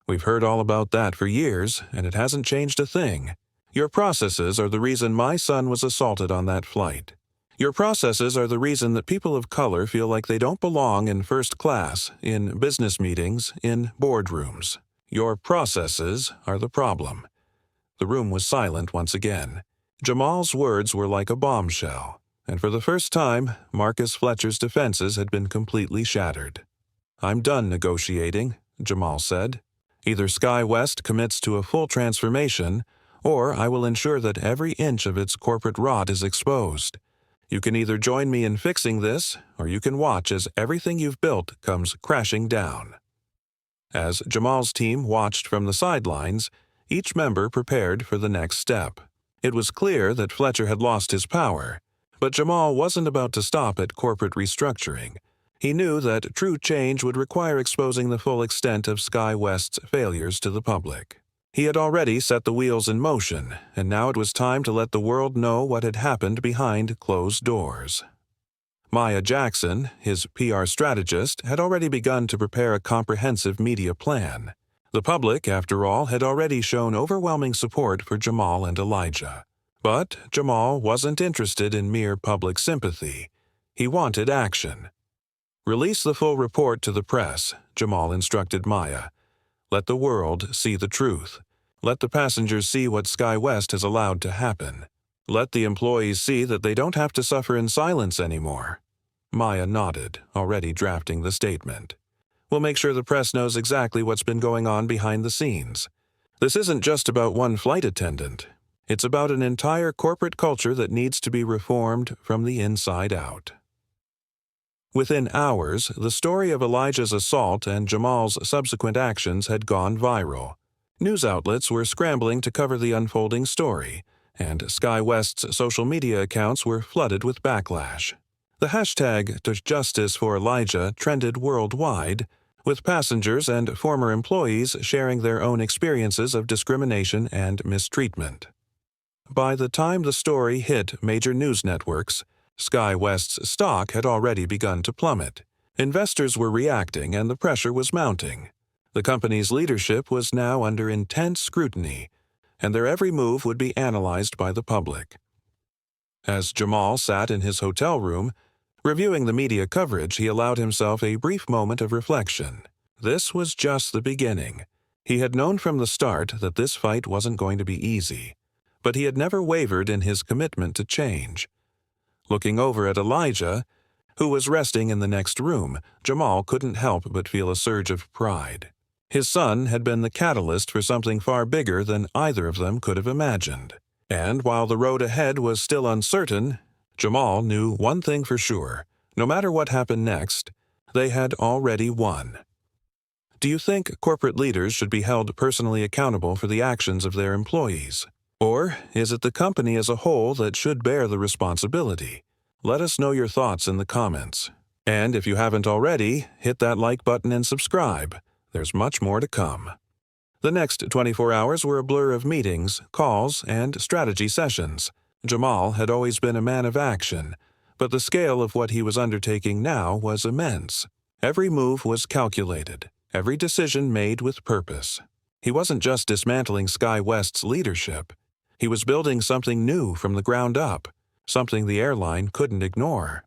We've heard all about that for years, and it hasn't changed a thing. Your processes are the reason my son was assaulted on that flight. Your processes are the reason that people of color feel like they don't belong in first class, in business meetings, in boardrooms. Your processes are the problem." The room was silent once again. Jamal's words were like a bombshell, and for the first time, Marcus Fletcher's defenses had been completely shattered. "I'm done negotiating," Jamal said. "Either Sky West commits to a full transformation, or I will ensure that every inch of its corporate rot is exposed. You can either join me in fixing this, or you can watch as everything you've built comes crashing down." As Jamal's team watched from the sidelines, each member prepared for the next step. It was clear that Fletcher had lost his power, but Jamal wasn't about to stop at corporate restructuring. He knew that true change would require exposing the full extent of Sky West's failures to the public. He had already set the wheels in motion, and now it was time to let the world know what had happened behind closed doors. Maya Jackson, his PR strategist, had already begun to prepare a comprehensive media plan. The public, after all, had already shown overwhelming support for Jamal and Elijah. But Jamal wasn't interested in mere public sympathy. He wanted action. "Release the full report to the press," Jamal instructed Maya. "Let the world see the truth. Let the passengers see what Sky West has allowed to happen. Let the employees see that they don't have to suffer in silence anymore." Maya nodded, already drafting the statement. "We'll make sure the press knows exactly what's been going on behind the scenes. This isn't just about one flight attendant. It's about an entire corporate culture that needs to be reformed from the inside out." Within hours, the story of Elijah's assault and Jamal's subsequent actions had gone viral. News outlets were scrambling to cover the unfolding story, and Sky West's social media accounts were flooded with backlash. The hashtag #ToJustice for Elijah trended worldwide, with passengers and former employees sharing their own experiences of discrimination and mistreatment. By the time the story hit major news networks, Sky West's stock had already begun to plummet. Investors were reacting and the pressure was mounting. The company's leadership was now under intense scrutiny, and their every move would be analyzed by the public. As Jamal sat in his hotel room, reviewing the media coverage, he allowed himself a brief moment of reflection. This was just the beginning. He had known from the start that this fight wasn't going to be easy, but he had never wavered in his commitment to change. Looking over at Elijah, who was resting in the next room, Jamal couldn't help but feel a surge of pride. His son had been the catalyst for something far bigger than either of them could have imagined. And while the road ahead was still uncertain, Jamal knew one thing for sure. No matter what happened next, they had already won. Do you think corporate leaders should be held personally accountable for the actions of their employees? Or is it the company as a whole that should bear the responsibility? Let us know your thoughts in the comments. And if you haven't already, hit that like button and subscribe. There's much more to come. The next 24 hours were a blur of meetings, calls, and strategy sessions. Jamal had always been a man of action, but the scale of what he was undertaking now was immense. Every move was calculated, every decision made with purpose. He wasn't just dismantling Sky West's leadership. He was building something new from the ground up, something the airline couldn't ignore.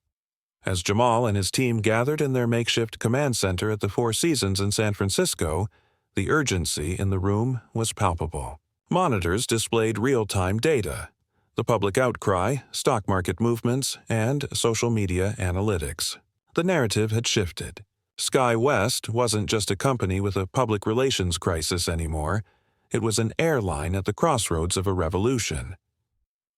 As Jamal and his team gathered in their makeshift command center at the Four Seasons in San Francisco, the urgency in the room was palpable. Monitors displayed real-time data, the public outcry, stock market movements, and social media analytics. The narrative had shifted. Sky West wasn't just a company with a public relations crisis anymore. It was an airline at the crossroads of a revolution.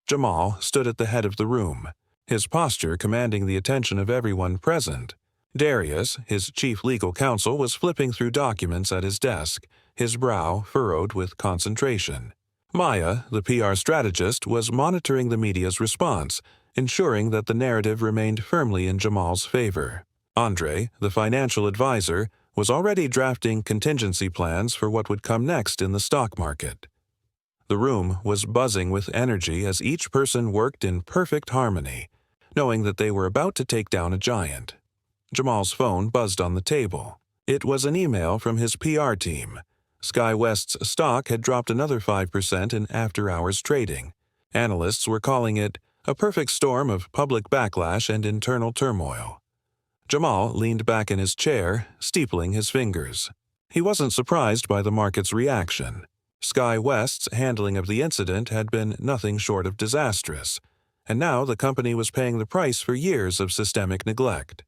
Jamal stood at the head of the room, his posture commanding the attention of everyone present. Darius, his chief legal counsel, was flipping through documents at his desk, his brow furrowed with concentration. Maya, the PR strategist, was monitoring the media's response, ensuring that the narrative remained firmly in Jamal's favor. Andre, the financial advisor, was already drafting contingency plans for what would come next in the stock market. The room was buzzing with energy as each person worked in perfect harmony, knowing that they were about to take down a giant. Jamal's phone buzzed on the table. It was an email from his PR team. Sky West's stock had dropped another 5% in after-hours trading. Analysts were calling it a perfect storm of public backlash and internal turmoil. Jamal leaned back in his chair, steepling his fingers. He wasn't surprised by the market's reaction. Sky West's handling of the incident had been nothing short of disastrous, and now the company was paying the price for years of systemic neglect.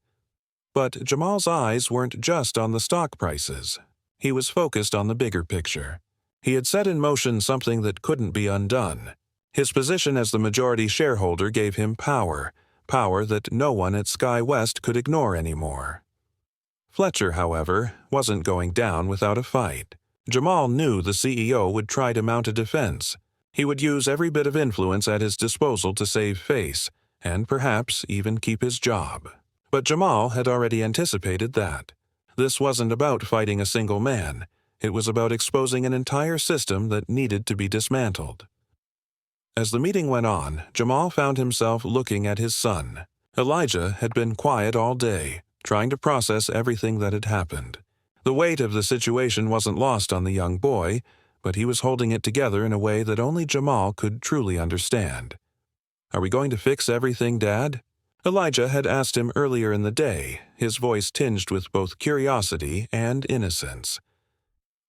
But Jamal's eyes weren't just on the stock prices. He was focused on the bigger picture. He had set in motion something that couldn't be undone. His position as the majority shareholder gave him power, power that no one at Sky West could ignore anymore. Fletcher, however, wasn't going down without a fight. Jamal knew the CEO would try to mount a defense. He would use every bit of influence at his disposal to save face, and perhaps even keep his job. But Jamal had already anticipated that. This wasn't about fighting a single man. It was about exposing an entire system that needed to be dismantled. As the meeting went on, Jamal found himself looking at his son. Elijah had been quiet all day, trying to process everything that had happened. The weight of the situation wasn't lost on the young boy, but he was holding it together in a way that only Jamal could truly understand. "Are we going to fix everything, Dad?" Elijah had asked him earlier in the day, his voice tinged with both curiosity and innocence.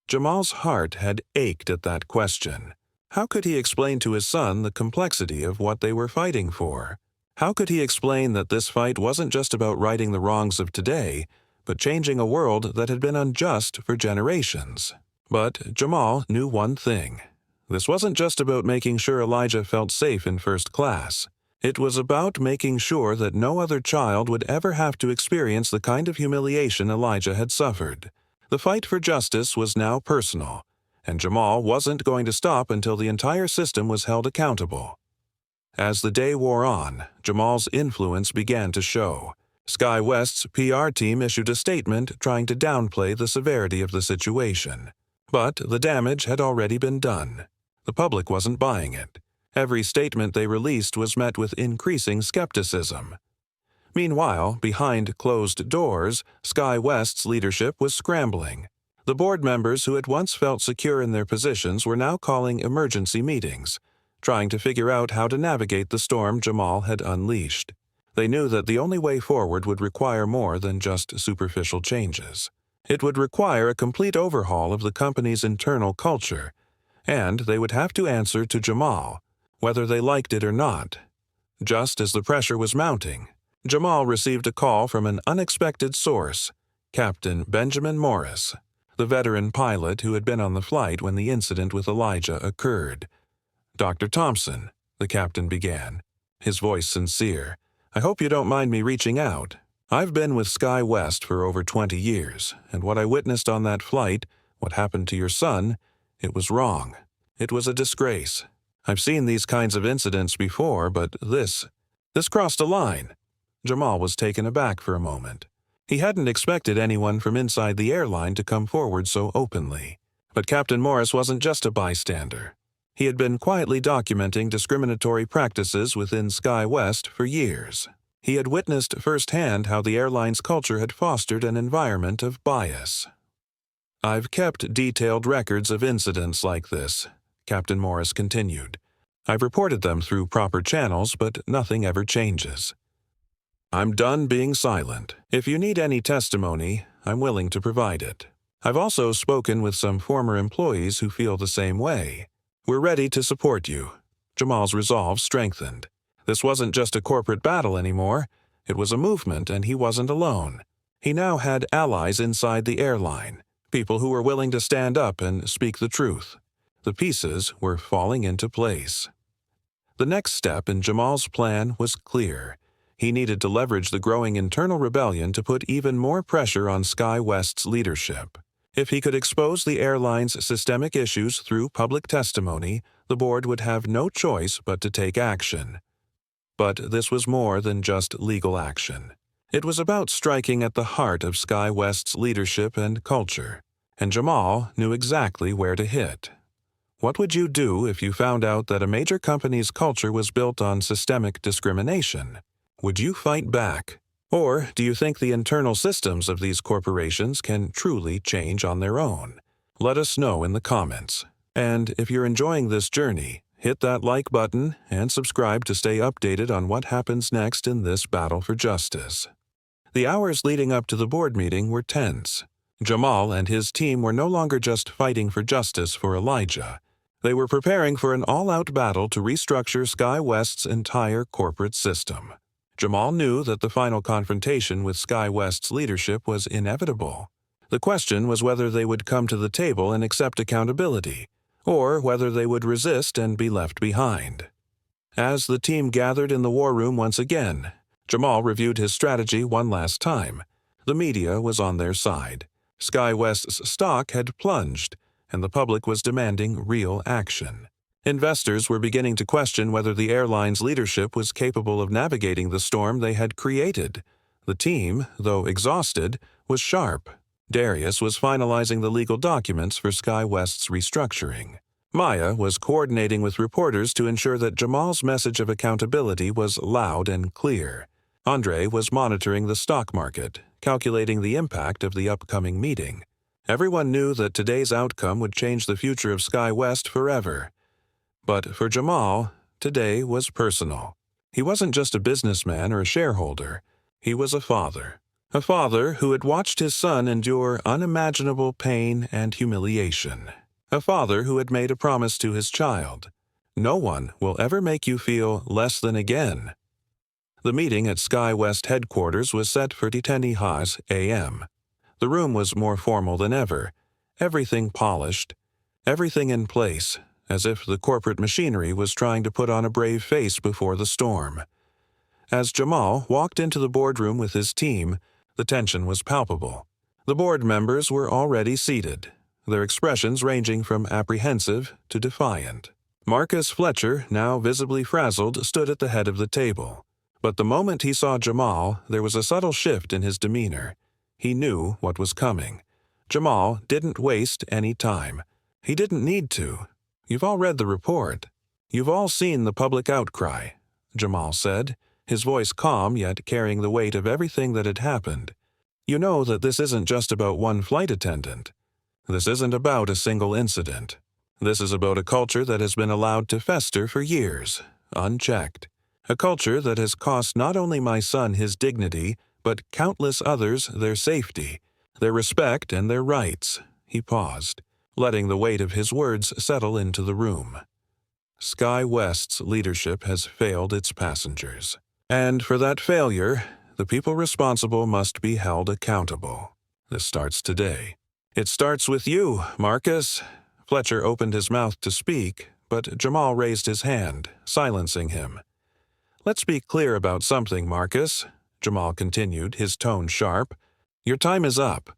Jamal's heart had ached at that question. How could he explain to his son the complexity of what they were fighting for? How could he explain that this fight wasn't just about righting the wrongs of today, but changing a world that had been unjust for generations? But Jamal knew one thing. This wasn't just about making sure Elijah felt safe in first class. It was about making sure that no other child would ever have to experience the kind of humiliation Elijah had suffered. The fight for justice was now personal, and Jamal wasn't going to stop until the entire system was held accountable. As the day wore on, Jamal's influence began to show. Sky West's PR team issued a statement trying to downplay the severity of the situation. But the damage had already been done. The public wasn't buying it. Every statement they released was met with increasing skepticism. Meanwhile, behind closed doors, Sky West's leadership was scrambling. The board members who had once felt secure in their positions were now calling emergency meetings, trying to figure out how to navigate the storm Jamal had unleashed. They knew that the only way forward would require more than just superficial changes. It would require a complete overhaul of the company's internal culture, and they would have to answer to Jamal, whether they liked it or not. Just as the pressure was mounting, Jamal received a call from an unexpected source, Captain Benjamin Morris, the veteran pilot who had been on the flight when the incident with Elijah occurred. "Dr. Thompson," the captain began, his voice sincere, "I hope you don't mind me reaching out. I've been with Sky West for over 20 years, and what I witnessed on that flight, what happened to your son, it was wrong. It was a disgrace. I've seen these kinds of incidents before, but this crossed a line." Jamal was taken aback for a moment. He hadn't expected anyone from inside the airline to come forward so openly. But Captain Morris wasn't just a bystander. He had been quietly documenting discriminatory practices within Sky West for years. He had witnessed firsthand how the airline's culture had fostered an environment of bias. "I've kept detailed records of incidents like this," Captain Morris continued. "I've reported them through proper channels, but nothing ever changes. I'm done being silent. If you need any testimony, I'm willing to provide it. I've also spoken with some former employees who feel the same way. We're ready to support you." Jamal's resolve strengthened. This wasn't just a corporate battle anymore. It was a movement, and he wasn't alone. He now had allies inside the airline, people who were willing to stand up and speak the truth. The pieces were falling into place. The next step in Jamal's plan was clear. He needed to leverage the growing internal rebellion to put even more pressure on Sky West's leadership. If he could expose the airline's systemic issues through public testimony, the board would have no choice but to take action. But this was more than just legal action. It was about striking at the heart of Sky West's leadership and culture, and Jamal knew exactly where to hit. What would you do if you found out that a major company's culture was built on systemic discrimination? Would you fight back? Or do you think the internal systems of these corporations can truly change on their own? Let us know in the comments. And if you're enjoying this journey, hit that like button and subscribe to stay updated on what happens next in this battle for justice. The hours leading up to the board meeting were tense. Jamal and his team were no longer just fighting for justice for Elijah. They were preparing for an all-out battle to restructure Sky West's entire corporate system. Jamal knew that the final confrontation with Sky West's leadership was inevitable. The question was whether they would come to the table and accept accountability, or whether they would resist and be left behind. As the team gathered in the war room once again, Jamal reviewed his strategy one last time. The media was on their side. SkyWest's stock had plunged, and the public was demanding real action. Investors were beginning to question whether the airline's leadership was capable of navigating the storm they had created. The team, though exhausted, was sharp. Darius was finalizing the legal documents for SkyWest's restructuring. Maya was coordinating with reporters to ensure that Jamal's message of accountability was loud and clear. Andre was monitoring the stock market, calculating the impact of the upcoming meeting. Everyone knew that today's outcome would change the future of SkyWest forever. But for Jamal, today was personal. He wasn't just a businessman or a shareholder. He was a father. A father who had watched his son endure unimaginable pain and humiliation. A father who had made a promise to his child. No one will ever make you feel less than again. The meeting at SkyWest headquarters was set for 10:00 a.m. The room was more formal than ever, everything polished, everything in place, as if the corporate machinery was trying to put on a brave face before the storm. As Jamal walked into the boardroom with his team, the tension was palpable. The board members were already seated, their expressions ranging from apprehensive to defiant. Marcus Fletcher, now visibly frazzled, stood at the head of the table. But the moment he saw Jamal, there was a subtle shift in his demeanor. He knew what was coming. Jamal didn't waste any time. He didn't need to. "You've all read the report. You've all seen the public outcry," Jamal said, his voice calm yet carrying the weight of everything that had happened. "You know that this isn't just about one flight attendant. This isn't about a single incident. This is about a culture that has been allowed to fester for years, unchecked. A culture that has cost not only my son his dignity, but countless others their safety, their respect, and their rights." He paused, letting the weight of his words settle into the room. SkyWest's leadership has failed its passengers. And for that failure, the people responsible must be held accountable. This starts today. It starts with you, Marcus. Fletcher opened his mouth to speak, but Jamal raised his hand, silencing him. "Let's be clear about something, Marcus," Jamal continued, his tone sharp. "Your time is up.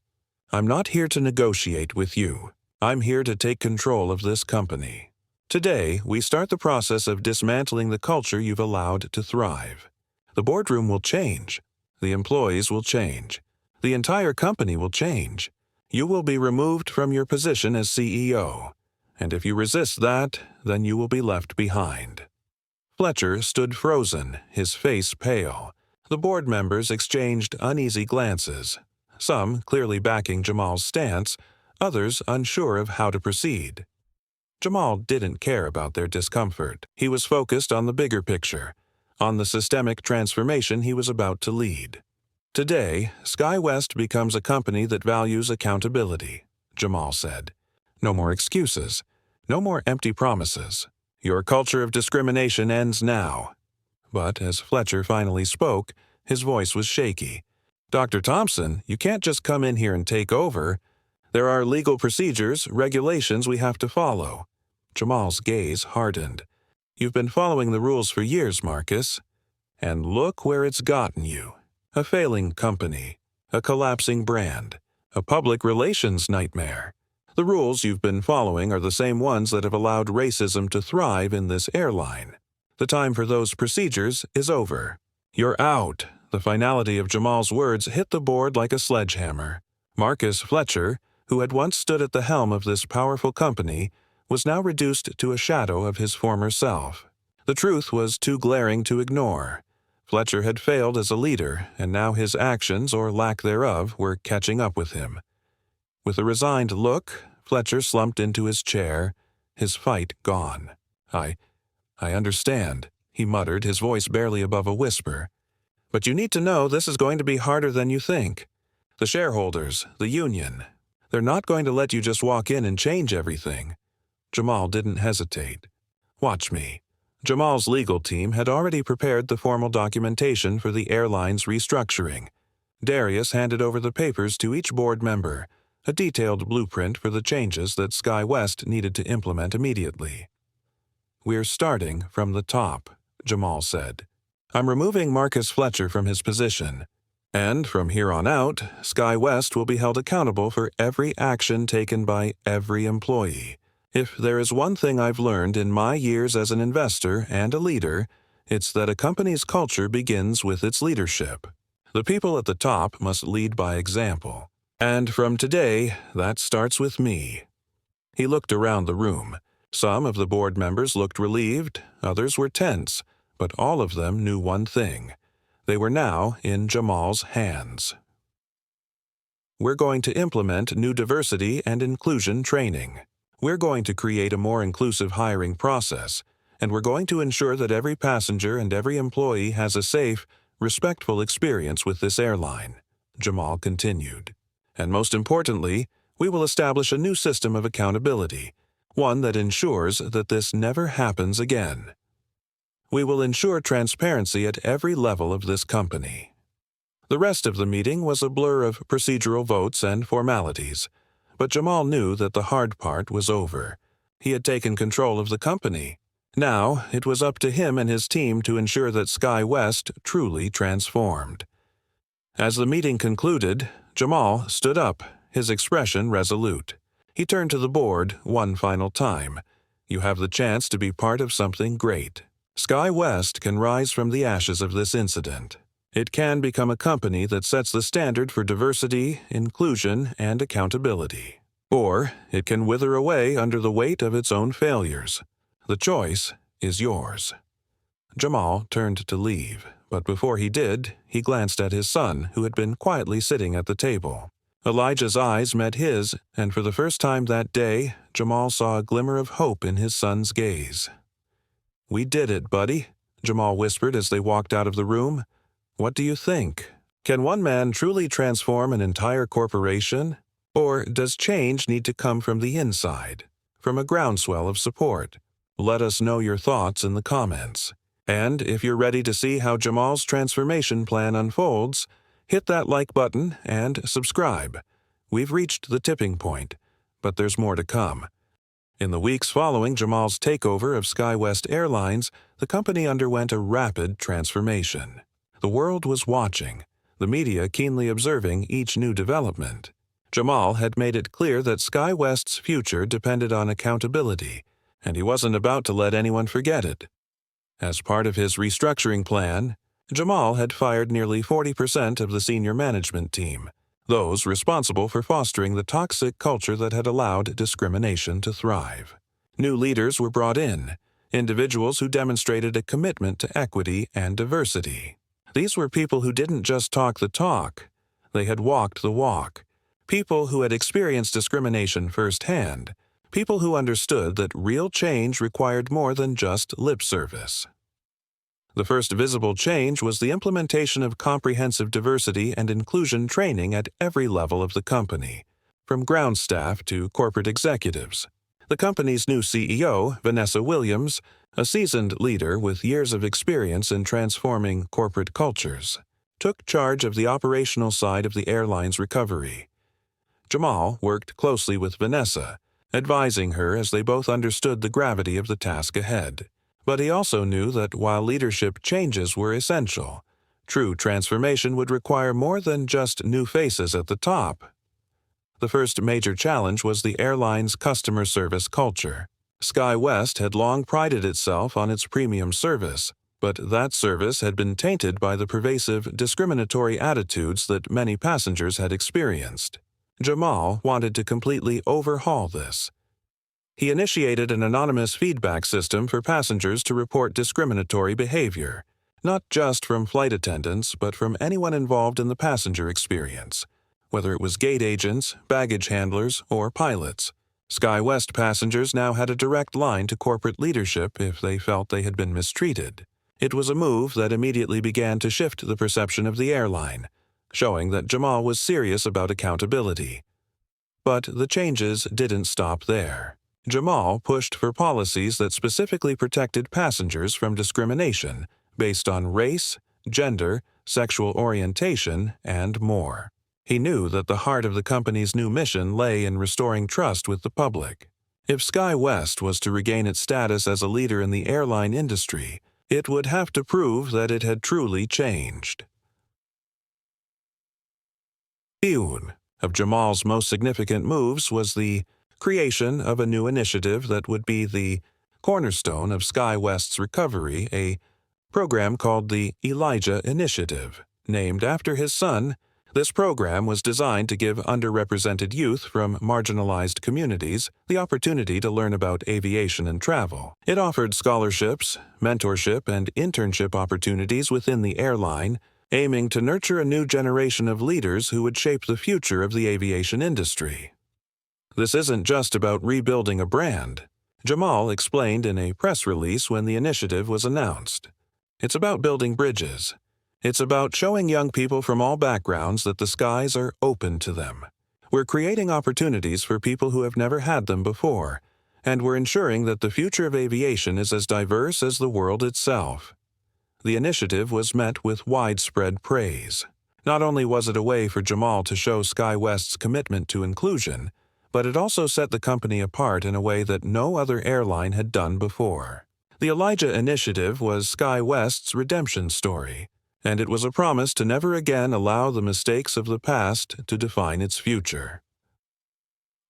I'm not here to negotiate with you. I'm here to take control of this company. Today, we start the process of dismantling the culture you've allowed to thrive. The boardroom will change. The employees will change. The entire company will change. You will be removed from your position as CEO. And if you resist that, then you will be left behind." Fletcher stood frozen, his face pale. The board members exchanged uneasy glances, some clearly backing Jamal's stance, others unsure of how to proceed. Jamal didn't care about their discomfort. He was focused on the bigger picture, on the systemic transformation he was about to lead. "Today, SkyWest becomes a company that values accountability," Jamal said. "No more excuses. No more empty promises. Your culture of discrimination ends now." But as Fletcher finally spoke, his voice was shaky. "Dr. Thompson, you can't just come in here and take over. There are legal procedures, regulations we have to follow." Jamal's gaze hardened. "You've been following the rules for years, Marcus. And look where it's gotten you. A failing company, a collapsing brand, a public relations nightmare. The rules you've been following are the same ones that have allowed racism to thrive in this airline. The time for those procedures is over. You're out." The finality of Jamal's words hit the board like a sledgehammer. Marcus Fletcher, who had once stood at the helm of this powerful company, was now reduced to a shadow of his former self. The truth was too glaring to ignore. Fletcher had failed as a leader, and now his actions, or lack thereof, were catching up with him. With a resigned look, Fletcher slumped into his chair, his fight gone. I understand," he muttered, his voice barely above a whisper. "But you need to know this is going to be harder than you think. The shareholders, the union, they're not going to let you just walk in and change everything." Jamal didn't hesitate. "Watch me." Jamal's legal team had already prepared the formal documentation for the airline's restructuring. Darius handed over the papers to each board member, a detailed blueprint for the changes that SkyWest needed to implement immediately. "We're starting from the top," Jamal said. I'm removing Marcus Fletcher from his position. And from here on out, Sky West will be held accountable for every action taken by every employee. If there is one thing I've learned in my years as an investor and a leader, it's that a company's culture begins with its leadership. The people at the top must lead by example. And from today, that starts with me." He looked around the room. Some of the board members looked relieved, others were tense, but all of them knew one thing. They were now in Jamal's hands. We're going to implement new diversity and inclusion training. We're going to create a more inclusive hiring process, and we're going to ensure that every passenger and every employee has a safe, respectful experience with this airline, Jamal continued. And most importantly, we will establish a new system of accountability, one that ensures that this never happens again. We will ensure transparency at every level of this company. The rest of the meeting was a blur of procedural votes and formalities, but Jamal knew that the hard part was over. He had taken control of the company. Now, it was up to him and his team to ensure that Sky West truly transformed. As the meeting concluded, Jamal stood up, his expression resolute. He turned to the board one final time. "You have the chance to be part of something great. Sky West can rise from the ashes of this incident. It can become a company that sets the standard for diversity, inclusion, and accountability. Or it can wither away under the weight of its own failures. The choice is yours." Jamal turned to leave, but before he did, he glanced at his son, who had been quietly sitting at the table. Elijah's eyes met his, and for the first time that day, Jamal saw a glimmer of hope in his son's gaze. "We did it, buddy," Jamal whispered as they walked out of the room. "What do you think? Can one man truly transform an entire corporation? Or does change need to come from the inside, from a groundswell of support? Let us know your thoughts in the comments. And if you're ready to see how Jamal's transformation plan unfolds, hit that like button and subscribe. We've reached the tipping point, but there's more to come. In the weeks following Jamal's takeover of SkyWest Airlines, the company underwent a rapid transformation. The world was watching, the media keenly observing each new development. Jamal had made it clear that SkyWest's future depended on accountability, and he wasn't about to let anyone forget it. As part of his restructuring plan, Jamal had fired nearly 40% of the senior management team, those responsible for fostering the toxic culture that had allowed discrimination to thrive. New leaders were brought in, individuals who demonstrated a commitment to equity and diversity. These were people who didn't just talk the talk, they had walked the walk. People who had experienced discrimination firsthand, people who understood that real change required more than just lip service. The first visible change was the implementation of comprehensive diversity and inclusion training at every level of the company, from ground staff to corporate executives. The company's new CEO, Vanessa Williams, a seasoned leader with years of experience in transforming corporate cultures, took charge of the operational side of the airline's recovery. Jamal worked closely with Vanessa, advising her as they both understood the gravity of the task ahead. But he also knew that while leadership changes were essential, true transformation would require more than just new faces at the top. The first major challenge was the airline's customer service culture. SkyWest had long prided itself on its premium service, but that service had been tainted by the pervasive discriminatory attitudes that many passengers had experienced. Jamal wanted to completely overhaul this. He initiated an anonymous feedback system for passengers to report discriminatory behavior, not just from flight attendants, but from anyone involved in the passenger experience, whether it was gate agents, baggage handlers, or pilots. SkyWest passengers now had a direct line to corporate leadership if they felt they had been mistreated. It was a move that immediately began to shift the perception of the airline, showing that Jamal was serious about accountability. But the changes didn't stop there. Jamal pushed for policies that specifically protected passengers from discrimination based on race, gender, sexual orientation, and more. He knew that the heart of the company's new mission lay in restoring trust with the public. If SkyWest was to regain its status as a leader in the airline industry, it would have to prove that it had truly changed. One of Jamal's most significant moves was the creation of a new initiative that would be the cornerstone of SkyWest's recovery, a program called the Elijah Initiative. Named after his son, this program was designed to give underrepresented youth from marginalized communities the opportunity to learn about aviation and travel. It offered scholarships, mentorship, and internship opportunities within the airline, aiming to nurture a new generation of leaders who would shape the future of the aviation industry. This isn't just about rebuilding a brand, Jamal explained in a press release when the initiative was announced. It's about building bridges. It's about showing young people from all backgrounds that the skies are open to them. We're creating opportunities for people who have never had them before, and we're ensuring that the future of aviation is as diverse as the world itself. The initiative was met with widespread praise. Not only was it a way for Jamal to show SkyWest's commitment to inclusion, but it also set the company apart in a way that no other airline had done before. The Elijah Initiative was SkyWest's redemption story, and it was a promise to never again allow the mistakes of the past to define its future.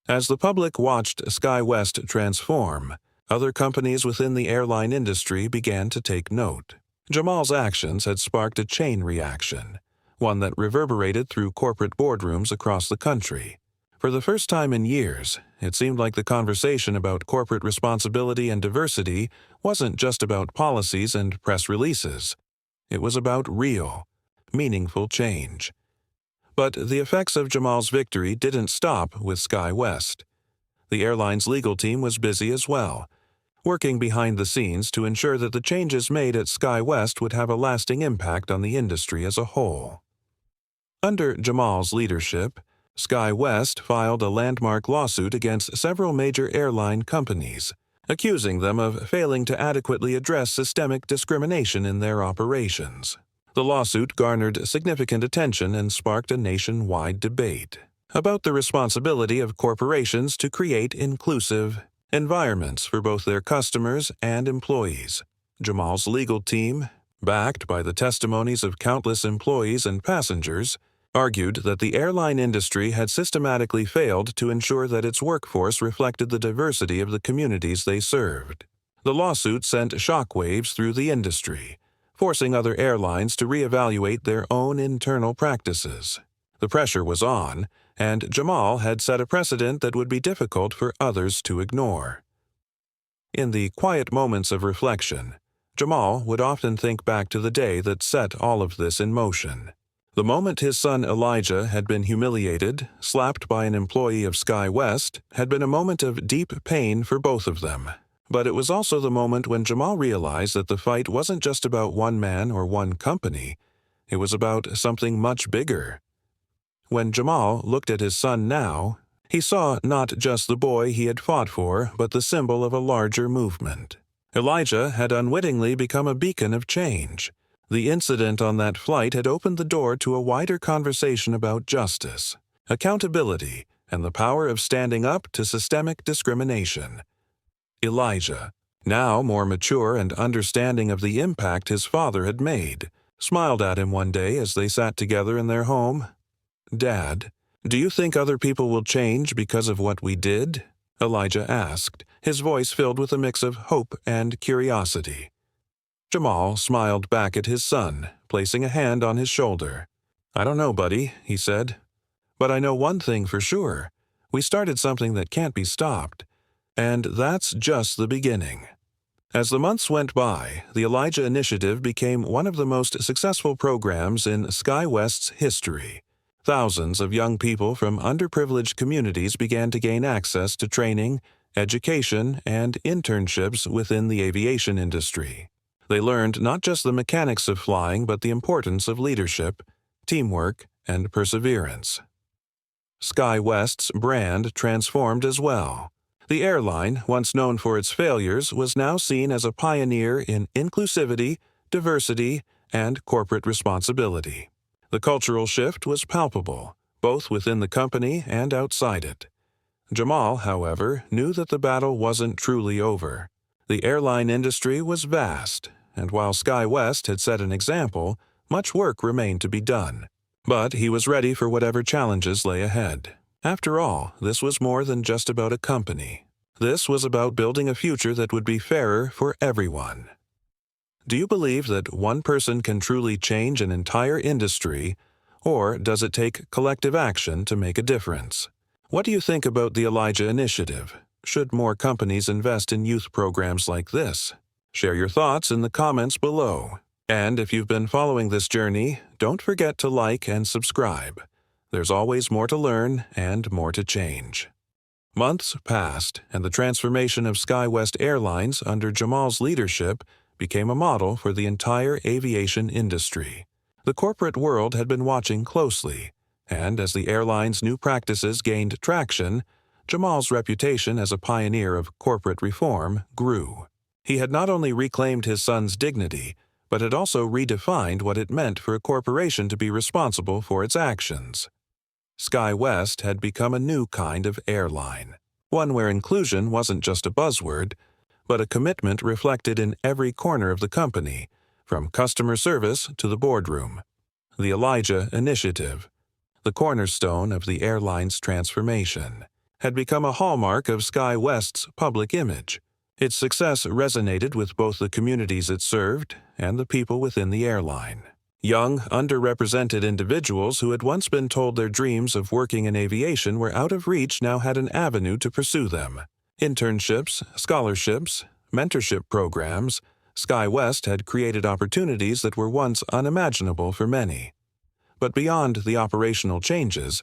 As the public watched SkyWest transform, other companies within the airline industry began to take note. Jamal's actions had sparked a chain reaction, one that reverberated through corporate boardrooms across the country. For the first time in years, it seemed like the conversation about corporate responsibility and diversity wasn't just about policies and press releases. It was about real, meaningful change. But the effects of Jamal's victory didn't stop with SkyWest. The airline's legal team was busy as well, working behind the scenes to ensure that the changes made at SkyWest would have a lasting impact on the industry as a whole. Under Jamal's leadership, SkyWest filed a landmark lawsuit against several major airline companies, accusing them of failing to adequately address systemic discrimination in their operations. The lawsuit garnered significant attention and sparked a nationwide debate about the responsibility of corporations to create inclusive environments for both their customers and employees. Jamal's legal team, backed by the testimonies of countless employees and passengers, argued that the airline industry had systematically failed to ensure that its workforce reflected the diversity of the communities they served. The lawsuit sent shockwaves through the industry, forcing other airlines to reevaluate their own internal practices. The pressure was on, and Jamal had set a precedent that would be difficult for others to ignore. In the quiet moments of reflection, Jamal would often think back to the day that set all of this in motion. The moment his son Elijah had been humiliated, slapped by an employee of SkyWest, had been a moment of deep pain for both of them. But it was also the moment when Jamal realized that the fight wasn't just about one man or one company. It was about something much bigger. When Jamal looked at his son now, he saw not just the boy he had fought for, but the symbol of a larger movement. Elijah had unwittingly become a beacon of change. The incident on that flight had opened the door to a wider conversation about justice, accountability, and the power of standing up to systemic discrimination. Elijah, now more mature and understanding of the impact his father had made, smiled at him one day as they sat together in their home. "Dad, do you think other people will change because of what we did?" Elijah asked, his voice filled with a mix of hope and curiosity. Jamal smiled back at his son, placing a hand on his shoulder. "I don't know, buddy," he said. "But I know one thing for sure. We started something that can't be stopped. And that's just the beginning." As the months went by, the Elijah Initiative became one of the most successful programs in SkyWest's history. Thousands of young people from underprivileged communities began to gain access to training, education, and internships within the aviation industry. They learned not just the mechanics of flying, but the importance of leadership, teamwork, and perseverance. SkyWest's brand transformed as well. The airline, once known for its failures, was now seen as a pioneer in inclusivity, diversity, and corporate responsibility. The cultural shift was palpable, both within the company and outside it. Jamal, however, knew that the battle wasn't truly over. The airline industry was vast, and while SkyWest had set an example, much work remained to be done. But he was ready for whatever challenges lay ahead. After all, this was more than just about a company. This was about building a future that would be fairer for everyone. Do you believe that one person can truly change an entire industry, or does it take collective action to make a difference? What do you think about the Elijah Initiative? Should more companies invest in youth programs like this? Share your thoughts in the comments below. And if you've been following this journey, don't forget to like and subscribe. There's always more to learn and more to change. Months passed, and the transformation of SkyWest Airlines under Jamal's leadership became a model for the entire aviation industry. The corporate world had been watching closely, and as the airline's new practices gained traction, Jamal's reputation as a pioneer of corporate reform grew. He had not only reclaimed his son's dignity, but had also redefined what it meant for a corporation to be responsible for its actions. SkyWest had become a new kind of airline, one where inclusion wasn't just a buzzword, but a commitment reflected in every corner of the company, from customer service to the boardroom. The Elijah Initiative, the cornerstone of the airline's transformation, had become a hallmark of SkyWest's public image. Its success resonated with both the communities it served and the people within the airline. Young, underrepresented individuals who had once been told their dreams of working in aviation were out of reach now had an avenue to pursue them. Internships, scholarships, mentorship programs, SkyWest had created opportunities that were once unimaginable for many. But beyond the operational changes,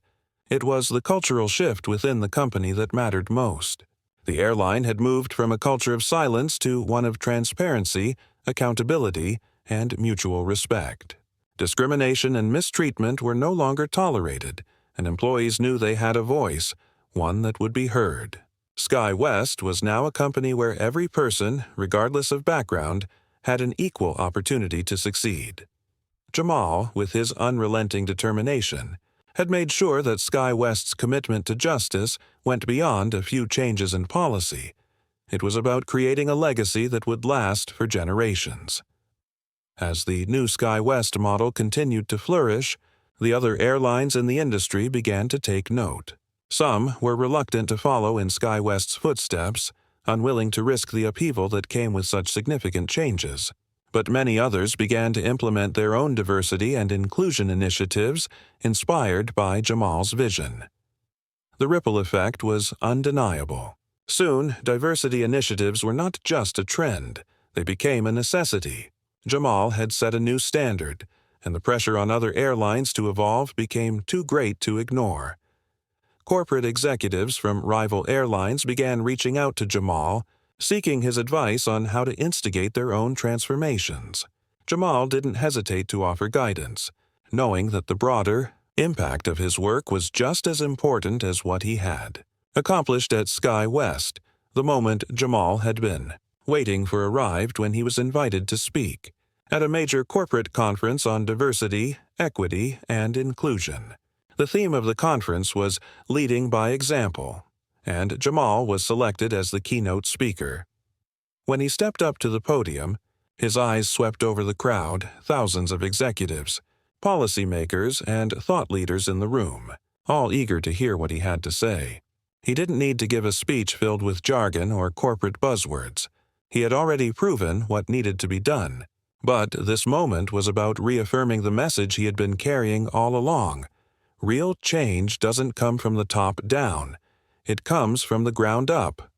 it was the cultural shift within the company that mattered most. The airline had moved from a culture of silence to one of transparency, accountability, and mutual respect. Discrimination and mistreatment were no longer tolerated, and employees knew they had a voice, one that would be heard. SkyWest was now a company where every person, regardless of background, had an equal opportunity to succeed. Jamal, with his unrelenting determination, had made sure that SkyWest's commitment to justice went beyond a few changes in policy. It was about creating a legacy that would last for generations. As the new SkyWest model continued to flourish, the other airlines in the industry began to take note. Some were reluctant to follow in SkyWest's footsteps, unwilling to risk the upheaval that came with such significant changes. But many others began to implement their own diversity and inclusion initiatives inspired by Jamal's vision. The ripple effect was undeniable. Soon, diversity initiatives were not just a trend, they became a necessity. Jamal had set a new standard, and the pressure on other airlines to evolve became too great to ignore. Corporate executives from rival airlines began reaching out to Jamal, seeking his advice on how to instigate their own transformations. Jamal didn't hesitate to offer guidance, knowing that the broader impact of his work was just as important as what he had accomplished at SkyWest. The moment Jamal had been waiting for arrived when he was invited to speak at a major corporate conference on diversity, equity, and inclusion. The theme of the conference was Leading by Example, and Jamal was selected as the keynote speaker. When he stepped up to the podium, his eyes swept over the crowd, thousands of executives, policymakers, and thought leaders in the room, all eager to hear what he had to say. He didn't need to give a speech filled with jargon or corporate buzzwords. He had already proven what needed to be done. But this moment was about reaffirming the message he had been carrying all along. Real change doesn't come from the top down. It comes from the ground up.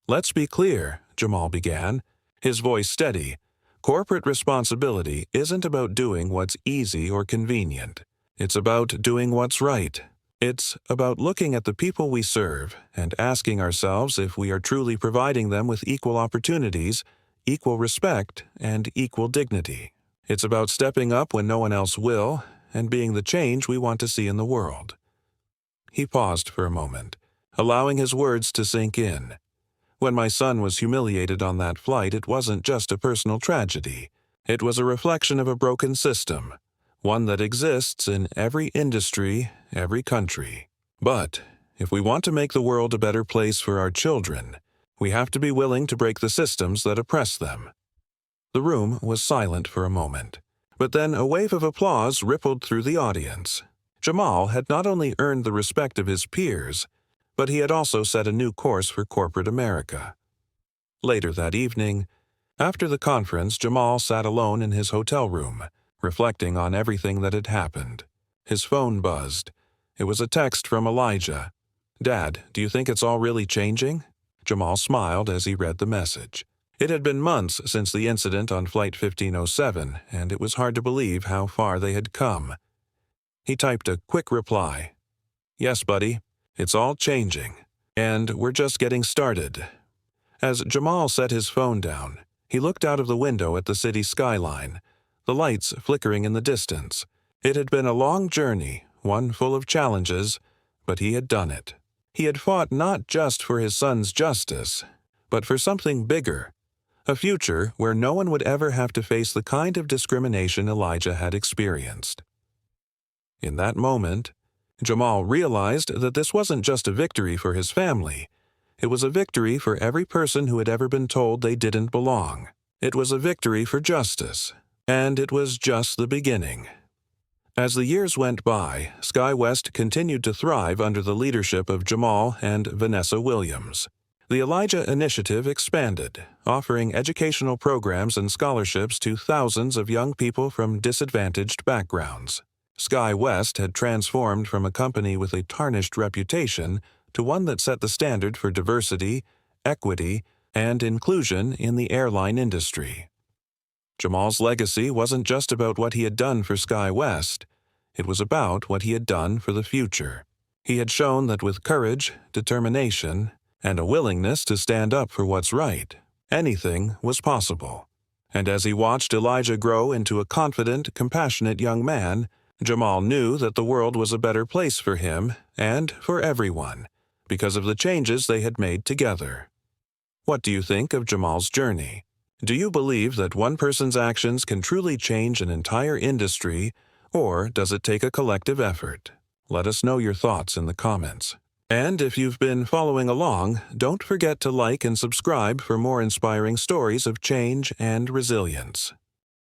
Let's be clear, Jamal began, his voice steady. Corporate responsibility isn't about doing what's easy or convenient. It's about doing what's right. It's about looking at the people we serve and asking ourselves if we are truly providing them with equal opportunities, equal respect, and equal dignity. It's about stepping up when no one else will and being the change we want to see in the world. He paused for a moment, allowing his words to sink in. When my son was humiliated on that flight, it wasn't just a personal tragedy. It was a reflection of a broken system, one that exists in every industry, every country. But if we want to make the world a better place for our children, we have to be willing to break the systems that oppress them. The room was silent for a moment, but then a wave of applause rippled through the audience. Jamal had not only earned the respect of his peers, but he had also set a new course for corporate America. Later that evening, after the conference, Jamal sat alone in his hotel room, reflecting on everything that had happened. His phone buzzed. It was a text from Elijah. "Dad, do you think it's all really changing?" Jamal smiled as he read the message. It had been months since the incident on Flight 1507, and it was hard to believe how far they had come. He typed a quick reply. "Yes, buddy, it's all changing, and we're just getting started." As Jamal set his phone down, he looked out of the window at the city skyline, the lights flickering in the distance. It had been a long journey, one full of challenges, but he had done it. He had fought not just for his son's justice, but for something bigger, a future where no one would ever have to face the kind of discrimination Elijah had experienced. In that moment, Jamal realized that this wasn't just a victory for his family. It was a victory for every person who had ever been told they didn't belong. It was a victory for justice, and it was just the beginning. As the years went by, Sky West continued to thrive under the leadership of Jamal and Vanessa Williams. The Elijah Initiative expanded, offering educational programs and scholarships to thousands of young people from disadvantaged backgrounds. Sky West had transformed from a company with a tarnished reputation to one that set the standard for diversity, equity, and inclusion in the airline industry. Jamal's legacy wasn't just about what he had done for Sky West. It was about what he had done for the future. He had shown that with courage, determination, and a willingness to stand up for what's right, anything was possible. And as he watched Elijah grow into a confident, compassionate young man, Jamal knew that the world was a better place for him and for everyone, because of the changes they had made together. What do you think of Jamal's journey? Do you believe that one person's actions can truly change an entire industry, or does it take a collective effort? Let us know your thoughts in the comments. And if you've been following along, don't forget to like and subscribe for more inspiring stories of change and resilience.